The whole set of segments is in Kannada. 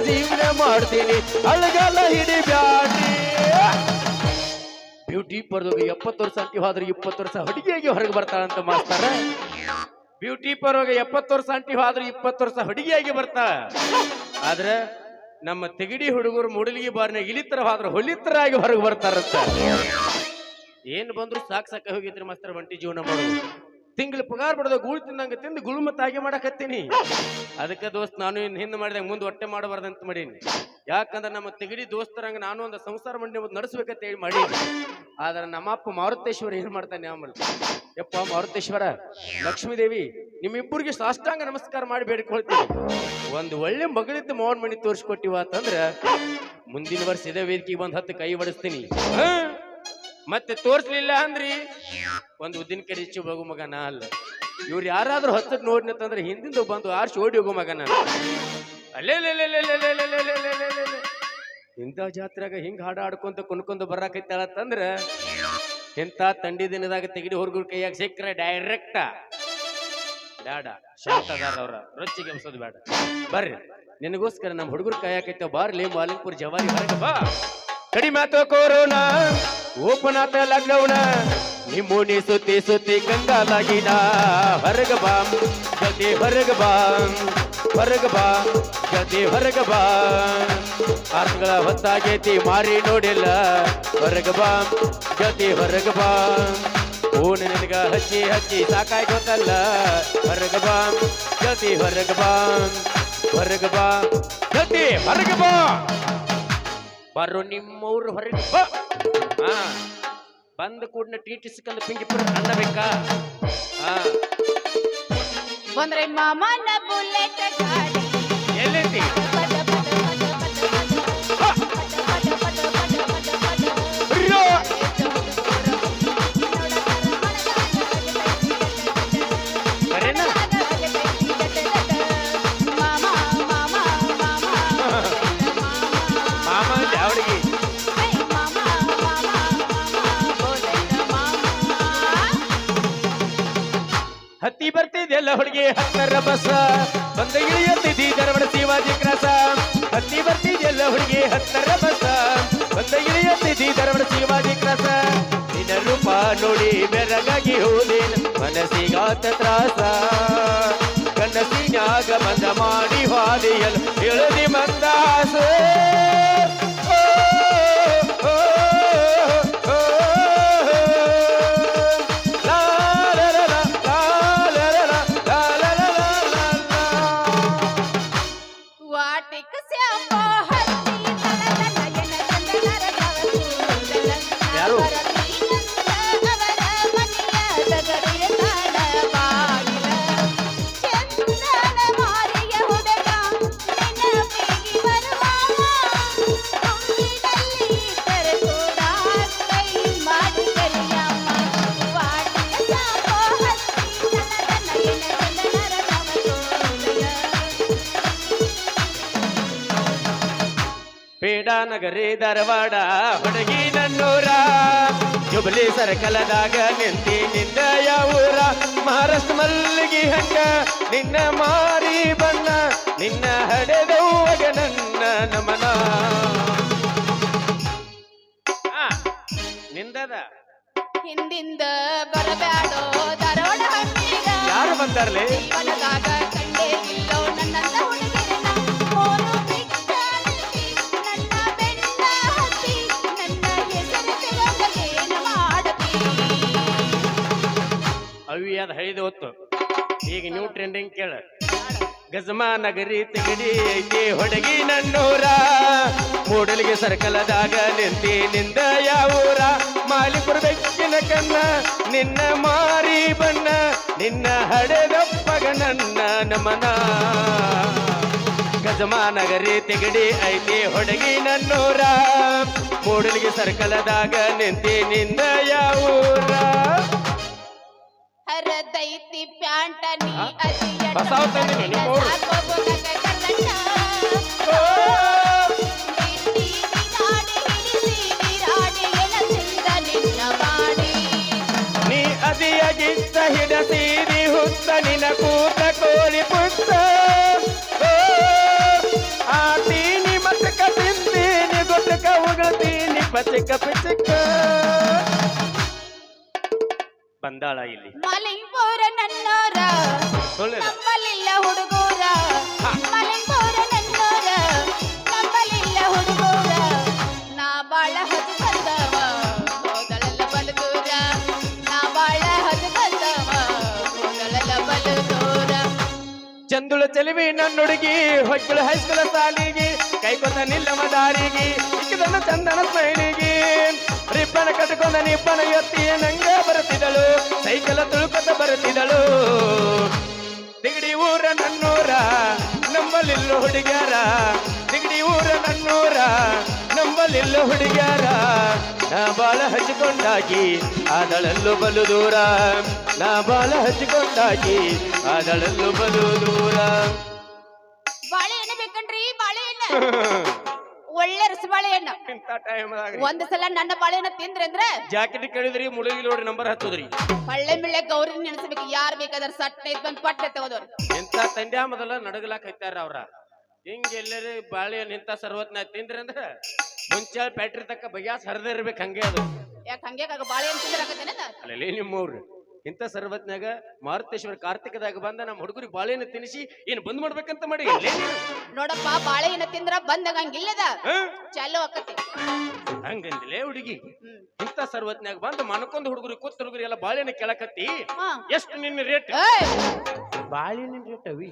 ಜೀವನ ಮಾಡ್ತೀನಿ ಅಳಗಲ್ಲ ಹಿಡಿ ಬ್ಯಾಡ್ರಿ. ಬ್ಯೂಟಿ ಪರ್ದೋಗ 70 ವರ್ಷ ಅಂಟಿ ಹೋದ್ರೆ 20 ವರ್ಷ ಹುಡುಗಿಯಾಗಿ ಹೊರಗೆ ಬರ್ತಾಳಂತ ಮಾಸ್ತಾರ. ಬ್ಯೂಟಿ ಪರ್ವಾಗ 70 ವರ್ಷ ಅಂಟಿ ಹೋದ್ರೆ 20 ವರ್ಷ ಹುಡುಗಿಯಾಗಿ ಬರ್ತಾಳ. ಆದ್ರೆ ನಮ್ಮ ತೆಗಿಡಿ ಹುಡುಗರು ಮೂಡಲಿಗೆ ಬಾರ್ನಾಗ ಇಲಿತರ ಹೋದ್ರೆ ಹೊಲಿತರಾಗಿ ಹೊರಗೆ ಬರ್ತಾರಂತ. ಏನ್ ಬಂದ್ರು ಸಾಕ್ ಹೋಗಿದ್ರಿ ಮಾಸ್ತರ ಒಂಟಿ ಜೀವನ ಮಾಡೋದು. ತಿಂಗಳ ಪಗಾರ ಬಡದ ಗೂಳು ತಿಂದಂಗ ತಿಂದು ಗುಳುಮತ್ತಾಗಿ ಮಾಡಕತ್ತೀನಿ. ಅದಕ್ಕೆ ದೋಸ್ತ್ ನಾನು ಇನ್ನು ಹಿಂದೆ ಮಾಡಿದಾಗ ಮುಂದೆ ಹೊಟ್ಟೆ ಮಾಡಬಾರ್ದಂತ ಮಾಡೀನಿ. ಯಾಕಂದ್ರೆ ನಮ್ಮ ತೆಗಿಡಿ ದೋಸ್ತರಂಗ ನಾನು ಒಂದು ಸಂಸಾರ ಮಂಡಿ ನಡೆಸ್ಬೇಕಂತ ಹೇಳಿ ಮಾಡೀನಿ. ಆದ್ರೆ ನಮ್ಮಪ್ಪ ಮಾರುತೇಶ್ವರ ಏನ್ ಮಾಡ್ತಾನೆ ಆಮೇಲೆ, ಯಪ್ಪ ಮಾರುತೇಶ್ವರ ಲಕ್ಷ್ಮೀದೇವಿ ನಿಮ್ಮಿಬ್ಬರಿಗೆ ಸಾಷ್ಟಾಂಗ ನಮಸ್ಕಾರ ಮಾಡಿ ಬೇಡಿಕೊಳ್ತೀನಿ. ಒಂದು ಒಳ್ಳೆ ಮಗಳಿದ್ದು ಮೋಹನ್ ಮಣಿ ತೋರಿಸ್ಕೊಟ್ಟಿವ ಅಂತಂದ್ರ ಮುಂದಿನ ವರ್ಷ ಇದೇ ವೇದಿಕೆಗೆ ಬಂದು 10 ಕೈ ಬಡಿಸ್ತೀನಿ. ಮತ್ತೆ ತೋರ್ಸ್ಲಿಲ್ಲ ಅಂದ್ರಿ ಒಂದು ಉದ್ದಿನ ಕರಿ ಹೋಗೋ ಮಗ ನಾ ಅಲ್ಲ. ಇವ್ರು ಯಾರಾದ್ರೂ ಹತ್ತಕ್ ನೋಡ್ನಂತಂದ್ರೆ ಹಿಂದಿಂದ ಬಂದು ಆರ್ಸಿ ಓಡಿ ಹೋಗೋ ಮಗ ನಾನು. ಅಲ್ಲೇ ಇಂಥ ಜಾತ್ರೆಗ ಹಿಂಗ ಹಾಡ ಆಡ್ಕೊಂತ ಕುಣ್ಕೊಂತ ಬರಾಕೈತಾಳತ್ತಂದ್ರ ಇಂಥ ತಂಡಿ ದಿನದಾಗ ತೆಗಿಡಿ ಹುಡುಗರ ಕೈಯಾಗ ಸಿಕ್ಕ್ರೆ ಡೈರೆಕ್ಟ ಬೇಡ, ಶಾಂತದಾರ ಅವ್ರ ರೊಚ್ಚಿಗೆ ಎಬ್ಸೋದು ಬೇಡ. ಬರ್ರಿ ನಿನಗೋಸ್ಕರ ನಮ್ಮ ಹುಡುಗರು ಕಾಯಕೈತ ಬಾರ್ಲಿ ಮಾಲಿಂಗ್ಪುರ್ ಜವಾರಿ ಹೊರಗೆ ಬಾ. ಕಡಿಮೆ ಆತ ಕೊರೋನಾ ಓಪನ್ ಆತ ಲಾಕ್ಡೌನ್ ನಿಮ್ಮೋನಿ ಸುತ್ತಿ ಸುತ್ತಿ ಕಂಗಾಲಾಗಿನ ಹೊರಗ ಬಾ ಜಲ್ದಿ ಹೊರಗ ಬಾ ಹೊರಗ ಬಾ ಜಲ್ದಿ ಹೊರಗ ಬಾ. 6 ತಿಂಗಳ ಹೊತ್ತಾಗೈತಿ ಮಾರಿ ನೋಡಿಲ್ಲ ಹೊರಗ ಬಾ ಜಲ್ದಿ ಹೊರಗ ಬಾ. ಫೋನ್ ನಿನಗ ಹಚ್ಚಿ ಹಚ್ಚಿ ಸಾಕಾಗಿ ಗೊತ್ತಲ್ಲ ಹೊರಗ ಬಾ ಜಲ್ದಿ ಹೊರಗ ಬಾ ಹೊರಗ ಬಾ ಜಲ್ದಿ ಹೊರಗ ಬಾ. ಬರೋ ನಿಮ್ಮವ್ರು ಹೊರಗೆ ಬಾ. ಬಂದ ಕೂಡನ ಟೀಟಿಸ್ಕಂದು ಪಿಂಗಿ ಪುರ ಅನ್ನಬೇಕಾ? ಬಂದ್ರೆ ಮಾಮನ ಬುಲೆಟ್ ಗಾಡಿ ಎಲ್ಲೈತಿ? ಹತ್ತಿ ಬರ್ತಿದೆಲ್ಲ ಹುಡುಗಿ 10ರ ಬಸ ಬಂದ ಇಳಿಯುತ್ತಿದ್ದಿ ಧಾರವಾಡ ಶಿವಾಜಿ ಕ್ರಾಸ. ಹತ್ತಿ ಬರ್ತಿದೆಲ್ಲ ಹುಡುಗಿ 10ರ ಬಸ ಬಂದ ಇಳಿಯುತ್ತಿದ್ದಿ ಧಾರವಾಡ ಶಿವಾಜಿ ಕ್ರಾಸ. ನಿನ್ನ ರೂಪ ನೋಡಿ ಬೆರಗಾಗಿ ಹೋದೇನ ಮನಸ್ಸಿಗಾತ ತ್ರಾಸ. ಕನಸಿನ್ಯಾಗ ಬಂದ ಮಾಡಿ ಹಾದಿಯಲು ಇಳಿದಿ ಮಂದಾಸ. ಪೇಡಾನಗರಿ ಧಾರವಾಡ ಹುಡುಗಿ ನನ್ನೂರ ಜುಬ್ಲಿ ಸರ್ಕಲದಾಗ ನಿಂತಿ ನಿಂದ ಯಾವೂರ. ಮಹಾರಾಷ್ಟ್ರ ಮಲ್ಲಿಗೆ ಹಂಗ ನಿನ್ನ ಮಾರಿ ಬಣ್ಣ ನಿನ್ನ ಹಡೆದವಾಗ ನನ್ನ ನಮನ. ನಿಂದದ ಹಿಂದಿಂದ ಬರಬ್ಯಾಡೋ ಧಾರವಾಡ ಹಣ್ಣಿಗ. ಯಾರು ಬಂದಾರ್ಲಿ? ಜೀವನದಾಗ ಕಂಡೇ ಇಲ್ಲೋ ನನ್ನಂತ ಹುಡುಗಿರನ್ನ. ಓನು ಬಿಟ್ಟಾಗಿ ನನ್ನ ಬೆನ್ನ ಹತ್ತಿ ನನ್ನ ಹೆಸರು ತೆಗೆದೇನ ಮಾಡತಿ. ಅವಿ ಅದ ಹೈದು ಹೊತ್ತು ಈಗ ನ್ಯೂ ಟ್ರೆಂಡಿಂಗ್ ಕೇಳ. ಗಜಮಾ ನಗರಿ ತೆಗಡಿ ಐತಿ ಹುಡುಗಿ ನನ್ನೂರ ಮೂಡಲಿಗೆ ಸರ್ಕಲದಾಗ ನಿಂತಿ ನಿಂದ ಯಾವೂರ. ಮಾಲಿಪುರ ಬೆಕ್ಕಿನ ಕನ್ನ ನಿನ್ನ ಮಾರಿ ಬಣ್ಣ ನಿನ್ನ ಹಡೆದಪ್ಪಗ ನನ್ನ ನಮನ. ಗಜಮಾ ನಗರಿ ತೆಗಡಿ ಐತಿ ಹುಡುಗಿ ನನ್ನೂರ ಮೂಡಲಿಗೆ ಸರ್ಕಲದಾಗ ನಿಂತಿ ನಿಂದ ಯಾವೂರ. ಹರದೈತಿ ಪ್ಯಾಂಟ ನೀ ಅದಿಯ ಬಸಾವ್ ತಂದಿನಿ ನಿಮ್ಮವ್ರು. ನೀ ಅದಿಯಾಗಿದ್ದ ಹಿಡಸೀದಿ ಹುತ್ತ ನಿನ ಕೂತ ಕೋಳಿ ಪುತ್ತ ಆತಿ ಪಚಿಕ ಪಿಚಿಕ ಬಂದಾಳ ಇಲ್ಲಿ ಮಲಿಂಪುರ ನನ್ನೋರ ಸುಳ್ಳಿಲ್ಲ ನಂಬಲಿಲ್ಲ ಹುಡುಗೂರ ಮಲಿಂಪುರ ನನ್ನೋರ ನಂಬಲಿಲ್ಲ ಹುಡುಗೂರ ನಾ ಬಾಳ ಹತ್ತು ಬಂದವ ಹೋದಳಲ್ಲ ಬಲದೂರ ನಾ ಬಾಳ ಹತ್ತು ಬಂದವ ಹೋದಳಲ್ಲ ಬಲದೂರ ಚಂದುಳ ಚೆಲುವಿ ನನ್ನುಡುಗಿ ಹೊಕ್ಕಳು ಹೈಸ್ಕೂಲ ಸಾಲಿಗೆ ಕೈಕೊಂಡ ನಿಲ್ಲಮ ದಾರಿಗೆ ಇಕ್ಕದನ್ನ ಚಂದನ ಸ್ಮೈಲಿಗೆ ರಿಪ್ಪನ ಕಟ್ಕೊಂಡ ನಿಪ್ಪನ ಎತ್ತಿ ನಂಗ ಬರುತ್ತಿದ್ದಳು ಸೈಕಲ ತುಳುಕತ ಬರುತ್ತಿದ್ದಳು ತಿಗಡಿ ಊರ ನನ್ನೂರ ನಂಬಲಿಲ್ಲ ಹುಡುಗ್ಯಾರ ತಿಗಡಿ ಊರ ನನ್ನೂರ ನಂಬಲಿಲ್ಲ ಹುಡುಗ್ಯಾರ ನಾ ಬಾಳ ಹಚ್ಚಿಕೊಂಡಾಗಿ ಆದಳಲ್ಲೂ ಬಲು ದೂರ ನಾ ಬಾಳ ಹಚ್ಚಿಕೊಂಡಾಗಿ ಆದಳಲ್ಲೂ ಬಲು ದೂರ ಬಾಳೆಹಣ್ಣು ಬೇಕನ್ರಿ ಬಾಳೆಹಣ್ಣು ಒಳ್ಳೆ ರಸ ಬಾಳೆಹಣ್ಣು ಇಂಥ ಟೈಮ್ದಾಗ ಒಂದ್ ಸಲ ನನ್ನ ಬಾಳೆಹಣ್ಣು ತಿಂದ್ರಿ ಅಂದ್ರೆ ಜಾಕೆಟ್ ಕೇಳಿದ್ರಿ ಮುಳುಗಿ ನೋಡಿ ನಂಬರ್ ಹತ್ತದ್ರಿ ಹಳ್ಳೆ ಮಿಳ್ಳೆ ಗೌರಿ ನೆನೆಸ್ಬೇಕು ಯಾರ್ ಬೇಕಾದ್ರ ಸಟ್ಟ ಇದ್ ಬಂದ್ ಪಟ್ಟೆ ತಗೋದವ್ರು ಎಂತ ತಂಡ್ಯಾ ಮೊದಲ ನಡಗಲಾಕ್ ಹತ್ತಾರ ಅವ್ರ ಹಿಂಗ ಎಲ್ಲರೂ ಬಾಳೆಹಣ್ಣು ಇಂಥ ಸರ್ವತ್ನ ತಿಂದ್ರಿ ಅಂದ್ರ ಮುಂಚಾಳ ಬ್ಯಾಟ್ರಿ ತಕ್ಕ ಬಗ್ಯಾಸ್ ಹರಿದ ಇರ್ಬೇಕು ಹಂಗೆ ಅದು ಯಾಕೆ ಹಂಗೆ ಬಾಳೆಹಣ್ಣು ತಿಂದ್ರಾಕತ್ತೇನ ಅಲ್ಲೇ ನಿಮ್ಮವ್ರು ಇಂಥ ಸರ್ವತ್ನಾಗ ಮಾರುತೇಶ್ವರ ಕಾರ್ತಿಕದಾಗ ಬಂದ ನಮ್ಮ ಹುಡುಗರಿಗೆ ಬಾಳೆಹಣ್ಣು ತಿನ್ನಿಸಿ ಏನ್ ಬಂದ್ ಮಾಡ್ಬೇಕಂತ ಮಾಡಿ ನೋಡಪ್ಪ ಬಾಳೆಹಣ್ಣು ತಿಂದ್ರ ಬಂದಾಗ ಹಂಗಿಲ್ಲದ ಚಾಲು ಆಕತಿ ಹಂಗಂದಿಲೇ ಹುಡುಗಿ ಇಂಥ ಸರ್ವತ್ನಾಗ ಬಂದ ಮನ್ಕೊಂಡ್ ಹುಡುಗರು ಕೂತ್ ಹುಡುಗರು ಎಲ್ಲ ಬಾಳೆಹಣ್ಣು ಕೆಳಕತ್ತಿ ಎಷ್ಟು ನಿನ್ನ ರೇಟ್ ಏಯ್ ಬಾಳೆಹಣ್ಣಿನ ರೇಟ್ ಅವಿ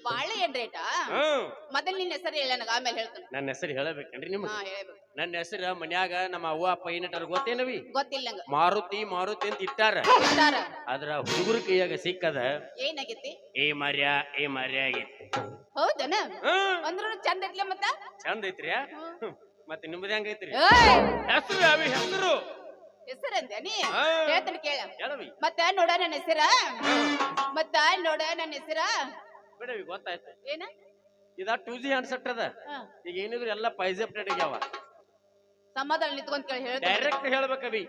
ಬಾಳೆಹಣ್ಣು ರೇಟಾ ಮೊದಲ್ ನಿನ್ನ ಹೆಸರು ಹೇಳ ನನಗ ಆಮೇಲೆ ಹೇಳ್ತಾನೆ ನನ್ನ ಹೆಸರು ಹೇಳಬೇಕನ್ರಿ ನಿಮ್ಗೆ ಹೇಳ್ಬೇಕು ನನ್ನ ಹೆಸರು ಮನ್ಯಾಗ ನಮ್ಮ ಅವ್ವ ಅಪ್ಪ ಏನಿಟ್ಟಾರ ಗೊತ್ತೇನವಿ ಗೊತ್ತಿಲ್ಲ ನಂಗ ಮಾರುತಿ ಮಾರುತಿ ಅಂತ ಇಟ್ಟಾರ ಇಟ್ಟಾರ. ಅದ್ರ ಹುಡುಗರ ಕೈಯಾಗ ಸಿಕ್ಕದ ಏನಾಗೈತಿ ಏ ಮರ್ಯ ಆಗೈತಿ ಹೌದನ ಅಂದ್ರು ಚಂದ ಐತ್ಲ ಮತ್ತ ಚಂದ ಐತ್ರಿ ಮತ್ತೆ ನಿಮ್ಮದ ಹೆಂಗೈತ್ರಿ ಏಯ್ ಹೆಸರು ಅವಿ ಹೆಸರು ಹೆಸರಂದೆ ನೀ ಹೇಳ್ತಾನೆ ಕೇಳ ಹೇಳವಿ ಮತ್ತ ನೋಡ ನನ್ನ ಹೆಸರ ಮತ್ತ ನೋಡ ನನ್ನ ಹೆಸರ ಬಿಡವಿ ಗೊತ್ತಾಯ್ತು ಏನ ಇದ 2G ಹ್ಯಾಂಡ್ಸೆಟ್ ಅದ ಈಗ ಏನಿದ್ರು ಎಲ್ಲ ಪೈಜೆ ಅಪ್ಡೇಟ್ ಆಗ್ಯಾವ ಸಮಾಧಾನ ನಿಂತ್ಕೊಂಡ್ ಕೇಳಿ ಹೇಳ್ತಾನೆ ಡೈರೆಕ್ಟ್ ಹೇಳ್ಬೇಕವಿ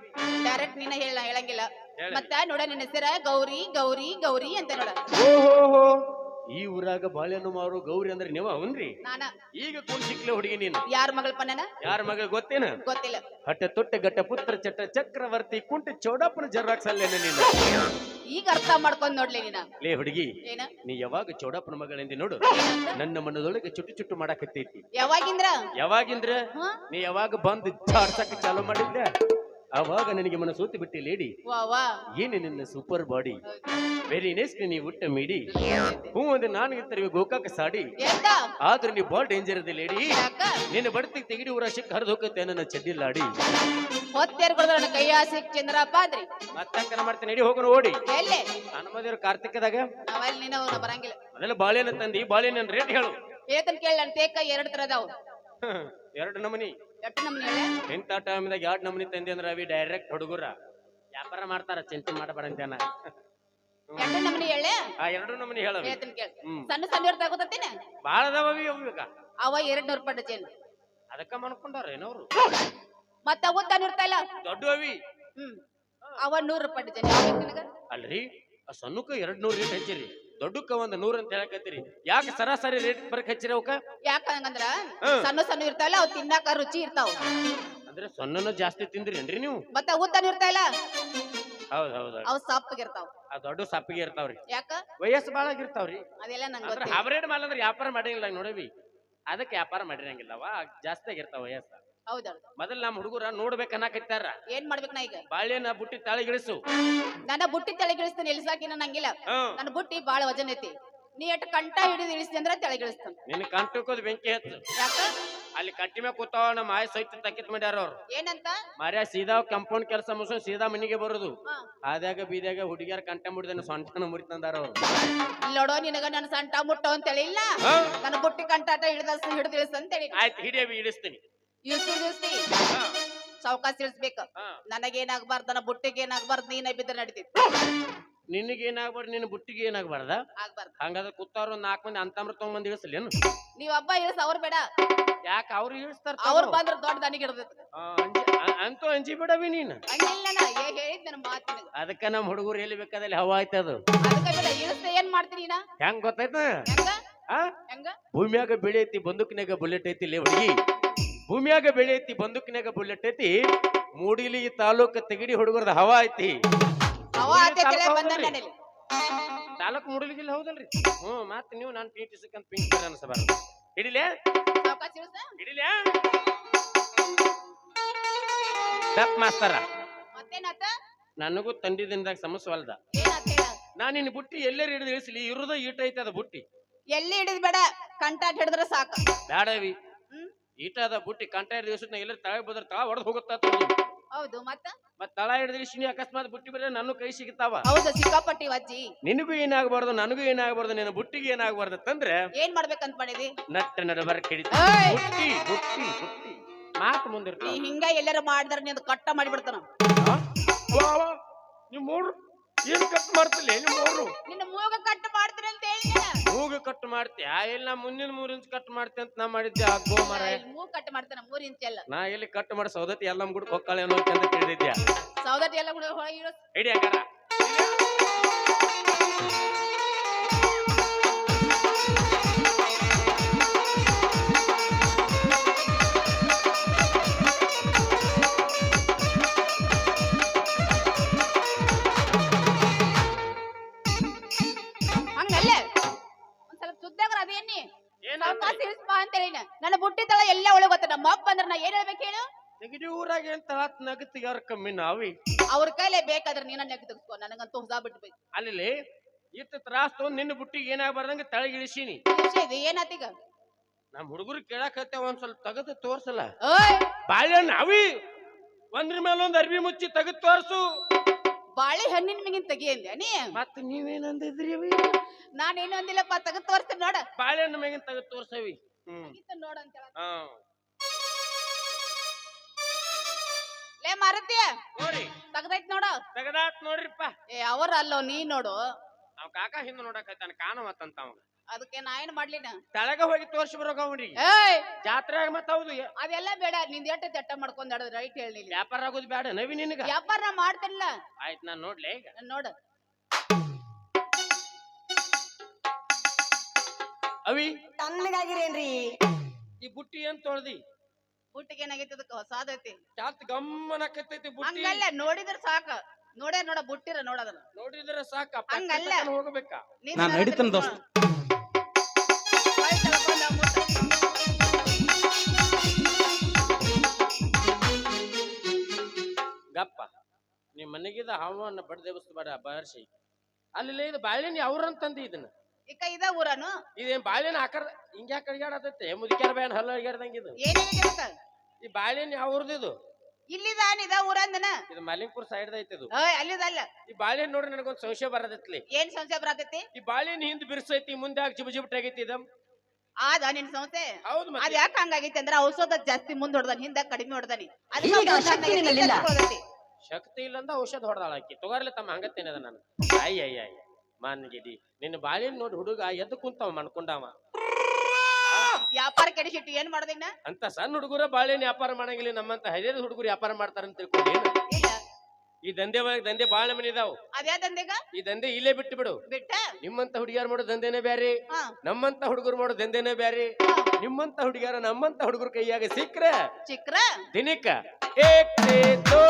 ಡೈರೆಕ್ಟ್ ನೀನ ಹೇಳಂಗಿಲ್ಲ ಹೇಳ. ಮತ್ತ ನೋಡ ನನ್ನ ಹೆಸರ ಗೌರಿ ಗೌರಿ ಗೌರಿ ಅಂತ ನೋಡ ಓಹೋ ಈ ಊರಾಗ ಬಾಳೆಹಣ್ಣು ಮಾರು ಗೌರಿ ಅಂದ್ರೆ ನೀವು ಅವನ್ರಿ ನಾನ ಈಗ ಕೂಡ್ ಸಿಕ್ಲೆ ಹುಡುಗಿ ನೀನು ಯಾರ ಮಗಳ ಪನ್ನನ ಯಾರ ಮಗ ಗೊತ್ತೇನ ಗೊತ್ತಿಲ್ಲ ಹಟ್ಟ ತೊಟ್ಟೆ ಗಟ್ಟ ಪುತ್ರ ಚಟ್ಟ ಚಕ್ರವರ್ತಿ ಕುಂಟ ಚೌಡಪ್ಪನ ಜರ್ರಾಕ್ಸ್ ಅಲ್ಲೇನ ನೀನು ಈಗ ಅರ್ಥ ಮಾಡ್ಕೊಂಡ್ ನೋಡ್ಲಿ ನೀನ ಲೇ ಹುಡುಗಿ ಏನ ನೀ ಯಾವಾಗ ಚೌಡಪ್ಪನ ಮಗಳೆಂದಿ ನೋಡು ನನ್ನ ಮನದೊಳಗೆ ಚುಟ್ಟು ಚುಟ್ಟು ಮಾಡಾಕತ್ತೈತಿ ಯಾವಾಗಿಂದ್ರ ಯಾವಾಗಿಂದ್ರ ಹ? ನೀ ಯಾವಾಗ ಬಂದು ಚಾಡ್ಸಕ್ಕೆ ಚಾಲು ಮಾಡಿದ್ದೆ ಅವಾಗ ನನಗೆ ಮನ ಸೂತಿ ಬಿಟ್ಟಿ ಲೇಡಿ ವಾ ವಾ ಏನೇ ನಿನ್ನ ಸೂಪರ್ ಬಾಡಿ ವೆರಿ ನೈಸ್ ನೀ ಉಟ್ಟ ಮೀಡಿ ಹೂ ಅಂದ್ರೆ ನಾನು ಇರ್ತಾರೆ ಗೋಕಾಕ ಸಾಡಿ ಎಂತ ಆದ್ರೆ ನೀ ಬಾಳ್ ಡೇಂಜರ್ ಇದೆ ಲೇಡಿ ಯಾಕ ನಿನ್ನ ಬಡ್ತಿ ತೆಗಿಡಿ ಊರ ಸಿಕ್ಕ ಹರಿದು ಹೋಗುತ್ತೆ ನನ್ನ ಚಡ್ಡಿಲ್ಲಾಡಿ ಹೊತ್ತೇರ್ಕೊಳ್ದ್ರ ನನ್ನ ಕೈಯ ಸಿಕ್ ಚಂದ್ರಪ್ಪ ಅಂದ್ರಿ ಮತ್ತಂಕನ ಮಾಡ್ತೇನೆ ನಡಿ ಹೋಗೋಣ ಓಡಿ ಎಲ್ಲೇ ನನ್ನ ಮದುವೆ ಕಾರ್ತಿಕದಾಗ ನಾವಲ್ಲಿ ನೀನ ಬರಂಗಿಲ್ಲ ಅದೆಲ್ಲ ಬಾಳೆಹಣ್ಣು ತಂದಿ ಬಾಳೆಹಣ್ಣ ರೇಟ್ ಹೇಳು ಏಕನ್ ಕೇಳ ನನ್ ತೇಕ ಎರಡ್ ತರ ಅದಾವ ಎರಡು ನಮನಿ ಎಟ್ಟು ನಮ್ನ ಹೇಳ ಇಂಥ ಟೈಮ್ದಾಗ ಎರಡು ನಮನಿ ತಂದಿ ಅಂದ್ರೆ ಅವಿ ಡೈರೆಕ್ಟ್ ಹುಡುಗರ ವ್ಯಾಪಾರ ಮಾಡ್ತಾರ ಚಿಂತೆ ಮಾಡಬಾರಂತೇನ ಎಟ್ಟು ನಮ್ನಿ ಹೇಳ ಆ ಎರಡು ನಮನಿ ಹೇಳವಿ ಏತನ್ ಕೇಳ ಸಣ್ಣ ಸಣ್ಣ ಇರ್ತಾ ಗೊತ್ತೇನ ಬಾಳ ಅದಾವವಿ ಅವಾಗ ಅವ 200 ರೂಪಾಯಿ ಡಜನ್ ಅದಕ್ಕ ಮನ್ಕೊಂಡಾರ ಏನವ್ರು ಮತ್ತ ಅವು ತಾನು ಇರ್ತಾ ಇಲ್ಲ ದೊಡ್ಡ ಅವಿ ಅವ 100 ರೂಪಾಯಿ ಡಜನ್ ಯಾವ ನಿನಗ ಅಲ್ರಿ ಆ ಸಣ್ಣಕ್ಕ 200 ರೇಟ್ ಹಚ್ಚಿರಿ ದೊಡ್ಡಕ್ಕ ಒಂದ್ 100 ಅಂತ ಹೇಳಕತ್ತೀರಿ ಯಾಕೆ ಸರಾಸರಿ ರೇಟ್ ಬರಕ್ ಹಚ್ಚಿರಿ ಅವಕ್ಕ ಯಾಕ ಹಂಗಂದ್ರ ಸಣ್ಣ ಸಣ್ಣ ಇರ್ತಾವಲ್ಲ ಅವ್ ತಿನ್ನಾಕ ರುಚಿ ಇರ್ತಾವ ಅಂದ್ರೆ ಸಣ್ಣನ ಜಾಸ್ತಿ ತಿಂದ್ರಿ ಏನ್ರಿ ನೀವು ಮತ್ತ ಅವು ತಾನು ಇರ್ತಾ ಇಲ್ಲ ಹೌದ್ ಹೌದ್ ಅವ್ ಸಪ್ಪಗಿರ್ತಾವ ಆ ದೊಡ್ಡ ಸಪ್ಪಿಗೆ ಇರ್ತಾವ್ರಿ ಯಾಕ ವಯಸ್ಸು ಬಾಳ ಆಗಿರ್ತಾವ್ರಿ ಅದೆಲ್ಲ ನಂಗೆ ಅಂದ್ರೆ ಗೊತ್ತಿಲ್ಲ ಹೈಬ್ರಿಡ್ ಮಾಲ್ ಅಂದ್ರೆ ವ್ಯಾಪಾರ ಮಾಡಿಲ್ಲ ನೋಡವಿ ಅದಕ್ಕೆ ವ್ಯಾಪಾರ ಮಾಡಿರಂಗಿಲ್ಲವ ಜಾಸ್ತಿ ಆಗಿರ್ತಾವ ವಯಸ್ಸು ಹೌದಾ ಮೊದಲ್ ನಮ್ಮ ಹುಡುಗರ ನೋಡ್ಬೇಕ ಅನ್ನಕತ್ತಾರ ಏನ್ ಮಾಡ್ಬೇಕು ನಾ ಈಗ ಬಾಳೆನ ಬುಟ್ಟಿ ತಾಳಿಗಿಳಿಸು ನನ್ನ ಬುಟ್ಟಿ ತೆಳಗಿಳಿಸ್ತಾನೆ ಇಳಿಸಾಕಿನ ನಂಗಿಲ್ಲ ನನ್ನ ಬುಟ್ಟಿ ಬಾಳ ವಜನ್ ಐತಿ ನೀ ಎಟ್ ಕಂಟ ಹಿಡಿದು ಇಳಿಸ್ತಿ ಅಂದ್ರ ತೆಳಗಿಳಿಸ್ತಾನ ನಿನ್ನ ಕಂಟಕೋದ್ ಬೆಂಕಿ ಹತ್ತು ಯಾಕ ಅಲ್ಲಿ ಕಟ್ಟಿ ಮ್ಯಾಗ ಕೂತಾವ ನಮ್ಮ ಆಯ್ ಸಹಿತ ತಕ್ಕಿತ್ ಮಾಡ್ಯಾರ ಅವ್ರು ಏನಂತ ಮಾರ್ಯ ಸೀದಾ ಕಂಪೌಂಡ್ ಕೆಲಸ ಮುಗಿಸ್ ಸೀದಾ ಮನಿಗೆ ಬರೋದು ಹಾ. ಆದ್ಯಾಗ ಬೀದ್ಯಾಗ ಹುಡುಗಿಯರ್ ಕಂಟ ಮುಡಿದ ಸೊಂಟನ ಮುರಿತಂದಾರ ಅವ್ರು ನೋಡೋ ನಿನಗ ನನ್ನ ಸಂಟ ಮುಟ್ಟೋ ಅಂತೇಳಿ ಇಲ್ಲ ನನ್ನ ಬುಟ್ಟಿ ಕಂಟಾಟ ಹಿಡಿದು ಇಳಿಸ್ ಅಂತೇಳಿ ಆಯ್ತು ಹಿಡಿಯವಿ ಇಳಿಸ್ತೀನಿ ಇಳಿಸ್ತಿ ಚೌಕಾಸ್ ಇಳಿಸ್ಬೇಕು ನನಗೇನಾಗ್ಬಾರ್ದು ನನ್ನ ಬುಟ್ಟಿಗೆ ಏನಾಗ್ಬಾರ್ದು ನೀನ ಬಿದ್ರೆ ನಡಿತೈತಿ ನಿನಗೇನಾಗ್ಬಾರ್ದು ನಿನ್ನ ಬುಟ್ಟಿಗೆ ಏನಾಗ್ಬಾರ್ದ ಆಗ್ಬಾರ್ದು ಹಂಗಾದ್ರೆ ಕೂತಾರ 4 ಮಂದಿ ಅಂತಮ್ರ ತೊಗೊಂಬಂದ್ ಇಳಿಸ್ಲೇನು ನೀವ್ ಹಬ್ಬ ಇಳಿಸ್ ಅವ್ರ ಬೇಡ ಯಾಕೆ ಅವ್ರು ಇಳಿಸ್ತಾರ ಅವ್ರು ಬಂದ್ರ ದೊಡ್ಡ ದನಿಗೆ ಹಿಡ್ದೈತಿ ಅಂತೂ ಅಂಜಿ ಬಿಡವಿ ನೀನ್ ಹಂಗಿಲ್ಲ ನಾ ಹೇಳಿದ್ ನನ್ನ ಮಾತು ನಿನಗ ಅದಕ್ಕ ನಮ್ ಹುಡುಗರು ಎಲ್ಲಿ ಬೇಕಾದಲ್ಲಿ ಹವಾ ಆಯ್ತದು ಅದಕ್ಕೆ ಬಿಡ ಇಳಿಸ್ತೆ ಏನ್ ಮಾಡ್ತೀನಿ ನಾ ಹೆಂಗ್ ಗೊತ್ತಾಯ್ತ ಹೆಂಗ ಆ ಹೆಂಗ ಭೂಮಿಯಾಗ ಬೆಳೆ ಐತಿ ಬಂದೂಕಿನಾಗ ಬುಲೆಟ್ ಐತಿ ಲೇ ಹುಡುಗಿ ಭೂಮಿಯಾಗ ಬೆಳೆ ಐತಿ ಬಂದೂಕಿನಾಗ ಬುಲೆಟ್ ಐತಿ ಮೂಡಿಲಿ ತಾಲೂಕ್ ತೆಗಿಡಿ ಹುಡುಗರದ ಹವಾ ಐತಿ ತಾಲೂಕ್ ಮೂಡಿಲಿಗಿಲ್ಲ ಹೌದಲ್ರಿ ಮತ್ ನೀವು ನಾನು ಪಿಂಕ್ ಪಿಂಕ್ ಅನ್ಸಬಾರ ಹಿಡಿಲೆ ಹಿಡಿಲೆ ದಪ್ ಮಾಸ್ತರ ನನಗೂ ತಂಡಿದಿಂದಾಗ ಸಮಸ್ವಲ್ದ ನಾನು ನಿನ್ನ ಬುಟ್ಟಿ ಎಲ್ಲರೂ ಹಿಡಿದು ಇಳಿಸ್ಲಿ ಇರುದ ಈಟ ಐತೆ ಅದ ಬುಟ್ಟಿ ಎಲ್ಲಿ ಹಿಡಿದ್ ಬೇಡ ಕಂಟಾಟ್ ಹಿಡಿದ್ರ ಸಾಕ ಬ್ಯಾಡವಿ ಈಟ ಅದ ಬುಟ್ಟಿ ಕಂಟಾಟ್ ದಿವಸ ಎಲ್ಲರೂ ತಳ ಬದ್ರ ತಳ ಹೊಡೆದು ಹೋಗುತ್ತಾ ಹೌದು ಮತ್ತ ತಳ ಹಿಡಿದಿಳಿಸಿ ಅಕಸ್ಮಾತ್ ಬುಟ್ಟಿ ಬರ ನನ್ನ ಕೈ ಸಿಗುತ್ತಾವ ಹೌದು ಸಿಕ್ಕಾಪಟ್ಟಿ ವಜ್ಜಿ ನಿನಗೂ ಏನಾಗಬಾರ್ದು ನನಗೂ ಏನಾಗಬಾರ್ದು ನಿನ್ನ ಬುಟ್ಟಿಗೆ ಏನಾಗಬಾರ್ದು ತಂದ್ರೆ ಏನ್ ಮಾಡ್ಬೇಕಂತ ಮಾಡಿದಿ ನಟ್ಟ ನಡಬರ್ ಕೆಡಿತ ಬುಟ್ಟಿ ಬುಟ್ಟಿ ಬುಟ್ಟಿ ಮಾತು ಮುಂದಿರ್ತಾವ ಹಿಂಗ ಎಲ್ಲರೂ ಮಾಡಿದ್ರ ನೀನು ಕಟ್ಟ ಮಾಡಿಬಿಡ್ತಾನ ನೀವು ಮೂರು ಏನ್ ಕಟ್ ಮಾಡ್ತಿಲ್ಲ ನೀವು ನಿನ್ನ ಮೂಗ ಕಟ್ ಮಾಡ್ತೀನಿ ಅಂತ ಹೇಳಿ ಮೂಗ ಕಟ್ ಮಾಡ್ತೀಯ ಎಲ್ಲ ಮುಂದಿನ 3 ಇಂಚ್ ಕಟ್ ಮಾಡ್ತಿ ಅಂತ ನಾ ಮಾಡಿದ್ದೆ ಆಗೋ ಮರ ಮೂಗ್ ಕಟ್ ಮಾಡ್ತಾನ 3 ಇಂಚ್ ಎಲ್ಲ ನಾ ಎಲ್ಲಿ ಕಟ್ ಮಾಡಿ ಸೌದತ್ತಿ ಎಲ್ಲ ಗುಡ್ ಹೊಕ್ಕಳೆ ಅನ್ನೋ ಅಂತ ತಿಳಿದಿದ್ಯಾ ಸೌದತ್ತಿ ಎಲ್ಲ ಗುಡ್ ಹೊಳಗೆ ಇಡು ಹಿಡಿ ಹಂಗಾರ ನನ್ನ ಬುಟ್ಟಿ ತಳ ಎಲ್ಲ ಒಳಗೆ ಗೊತ್ತ ನಮ್ಮ ಅಪ್ಪ ಅಂದ್ರ ನಾ ಏನ್ ಹೇಳ್ಬೇಕು ಹೇಳು ನೆಗಡಿ ಊರಾಗ ಏನ್ ತಳತ್ ನಗತ್ತಿಗೆ ಯಾರ ಕಮ್ಮಿ ನಾವಿ ಅವ್ರ ಕೈಲೇ ಬೇಕಾದ್ರೆ ನೀನ ನೆಗ್ ತೆಗ್ಸ್ಕೊ ನನಗಂತೂ ಹೊಸ ಬಿಟ್ಬೇಕು ಅಲ್ಲಿ ಇತ್ತ ತ್ರಾಸ್ ತಗೊಂಡ್ ನಿನ್ನ ಬುಟ್ಟಿಗೆ ಏನಾಗಬಾರ್ದಂಗ ತಳಗಿಳಿಸೀನಿ ಏನಾತೀಗ ನಮ್ ಹುಡುಗರು ಕೇಳಾಕತ್ತೆ ಒಂದ್ ಸ್ವಲ್ಪ ತೆಗೆದು ತೋರ್ಸಲ್ಲ ಬಾಳೆಹಣ್ಣು ಅವಿ ಒಂದ್ರ ಮೇಲೆ ಒಂದ್ ಅರ್ಬಿ ಮುಚ್ಚಿ ತೆಗೆದು ತೋರ್ಸು ಬಾಳೆ ಹಣ್ಣಿನ ಮಿಗಿನ ತೆಗಿ ಅಂದೆ ನೀ ಮತ್ ನೀವೇನಂದಿದ್ರಿ ಅವಿ ನಾನೇನು ಅಂದಿಲ್ಲಪ್ಪ ತೆಗೆದು ತೋರಿಸ್ತೀನಿ ನೋಡ ಬಾಳೆಹಣ್ಣು ಮ್ಯಾಗಿನ ತೆಗೆದು ತೋರ್ಸವಿ ನೋಡ ಅಂತ ಲೇ ಮಾರತಿ ತೆಗ್ದೈತ್ ನೋಡ ತೆಗದಾತ್ ನೋಡ್ರಿಪ್ಪ ಅವರ ಅಲ್ಲೋ ನೀ ನೋಡು ನಾವ್ ಕಾಕ ಹಿಂದ ನೋಡಕೈತಾನ ಕಾಣವತ್ತಂತ ಅವ ಅದಕ್ಕೆ ನಾ ಏನ್ ಮಾಡ್ಲಿನ ತೆಳಗ ಹೋಗಿ ತೋರ್ಸಿ ಬರೋಗ ಅವ್ರಿಗೆ ಜಾತ್ರೆಯಾಗ ಮತ್ತ ಹೌದು ಅದೆಲ್ಲ ಬೇಡ ನಿಂದ ಎಟ್ಟ ಚಟ್ಟ ಮಾಡ್ಕೊಂಡ್ ರೈಟ್ ಹೇಳಿ ವ್ಯಾಪಾರ ಆಗೋದು ಬೇಡ ನವಿ ನಿನಗ ವ್ಯಾಪಾರ ನಾ ಮಾಡ್ತಿಲ್ಲ ಆಯ್ತು ನಾನ್ ನೋಡ್ಲಿ ಈಗ ನೋಡ ಅವಿ ತಣ್ಣಗಾಗಿರೇನ್ರಿ ಈ ಬುಟ್ಟಿ ಏನ್ ತೊಳ್ದಿ ಬುಟ್ಟಿಗೆ ಏನಾಗೈತಿ ಅದಕ್ಕೆ ಹೊಸಾದೈತಿ ಜಾತ್ ಗಮ್ಮನಕತ್ತೈತಿ ಬುಟ್ಟಿ ಹಂಗಲ್ಲ ನೋಡಿದ್ರ ಸಾಕ ನೋಡೇ ನೋಡ ಬುಟ್ಟಿರ ನೋಡದಲ್ಲ ನೋಡಿದ್ರ ಸಾಕ ಹಂಗಲ್ಲ ಹೋಗ್ಬೇಕಾ ನಾನು ನಡೀತೇನೆ ದೋಸ್ತ ಗಪ್ಪ ನಿಮ್ ಮನೆಗಿದ ಹಾವನ್ನ ಬಡ್ದೇವಸ್ತು ಬೇಡ ಬಾರ್ಸಿ ಅಲ್ಲಿ ಇದು ಬಾಳೆಹಣ್ಣಿ ಅವ್ರಂತಂದಿ ಇದನ್ನ ಇಕ ಇದ ಊರನು ಇದೇನ್ ಬಾಳೆಹಣ್ಣು ಆಕಾರ ಹಿಂಗ್ಯಾಕ ಅಡಿಗಾಡತೈತೆ ಮುದುಕ್ಯಾರ ಬಾಯನ್ ಹಲ್ಲ ಅಡಿಗಾಡ್ದಂಗ ಇದು ಈ ಬಾಳೆಹಣ್ಣಿ ಅವ್ರದ್ದು ಇದು ಇಲ್ಲಿದ ಊರಂದನ ಇದು ಮಲಿಂಗ್ಪುರ್ ಸೈಡ್ ಐತಿ ಇದು ಅಲ್ಲಿದಲ್ಲ ಈ ಬಾಳೆಹಣ್ಣು ನೋಡ್ರಿ ನನಗೊಂದ್ ಸಂಶಯ ಬರದೈತ್ಲಿ ಏನ್ ಸಂಶಯ ಬರತೈತಿ ಈ ಬಾಳೆಹಣ್ಣು ಹಿಂದ್ ಬಿರ್ಸೈತಿ ಮುಂದೆ ಆಗ ಜಿಬುಜಿಬಿಟ್ಟಾಗೈತಿ ಇದ ಆದ ನಿನ್ ಸಂಸ್ಥೆ ಹೌದು ಅದ್ ಯಾಕೆ ಹಂಗಾಗೈತಿ ಅಂದ್ರ ಔಷಧ ಜಾಸ್ತಿ ಮುಂದ್ ಹೊಡ್ದಾನಿ ಹಿಂದ ಕಡಿಮೆ ಹೊಡ್ದಾನಿ ಶಕ್ತಿ ಇಲ್ಲಂದ ಔಷಧ ಹೊಡೆದಾಳ ಆಕಿ ತಗೋರ್ಲಿ ತಮ್ಮ ಹಂಗತ್ತೇನದ ನಾನು ಅಯ್ಯ ಮಾನ್ಗಿಡಿ ನಿನ್ನ ಬಾಳೆಹಣ್ಣು ನೋಡಿ ಹುಡುಗ ಎದ್ದು ಕುಂತಾವ ಮನ್ಕೊಂಡಾವ ವ್ಯಾಪಾರ ಕೆಡಿಸಿಟ್ಟು ಏನ್ ಮಾಡ್ದಿನ ಅಂತ ಸಣ್ಣ ಹುಡುಗರ ಬಾಳೆಹಣ್ಣು ವ್ಯಾಪಾರ ಮಾಡಂಗಿಲ್ಲ ನಮ್ಮಂತ ಹರಿಯದ ಹುಡುಗರು ವ್ಯಾಪಾರ ಮಾಡ್ತಾರಂತ ತಿಳ್ಕೊಂಡಿ ಈ ದಂಧೆ ಬಾಳ ಮನಿ ಇದಾವ್ ಅದ್ಯಾ ದಂಧೆಗ ಈ ದಂಧೆ ಇಲ್ಲೇ ಬಿಟ್ಟು ಬಿಡು ಬಿಟ್ಟ ನಿಮ್ಮಂತ ಹುಡುಗಿಯಾರ ಮಾಡೋ ದಂಧೆನೇ ಬ್ಯಾರೆ ನಮ್ಮಂತ ಹುಡುಗರು ಮಾಡೋ ದಂಧೆನೇ ಬ್ಯಾರೆ ನಿಮ್ಮಂತ ಹುಡುಗಿಯಾರ ನಮ್ಮಂತ ಹುಡುಗರ ಕೈಯಾಗ ಸಿಕ್ಕ್ರ ದಿನಕ್ಕ 1 2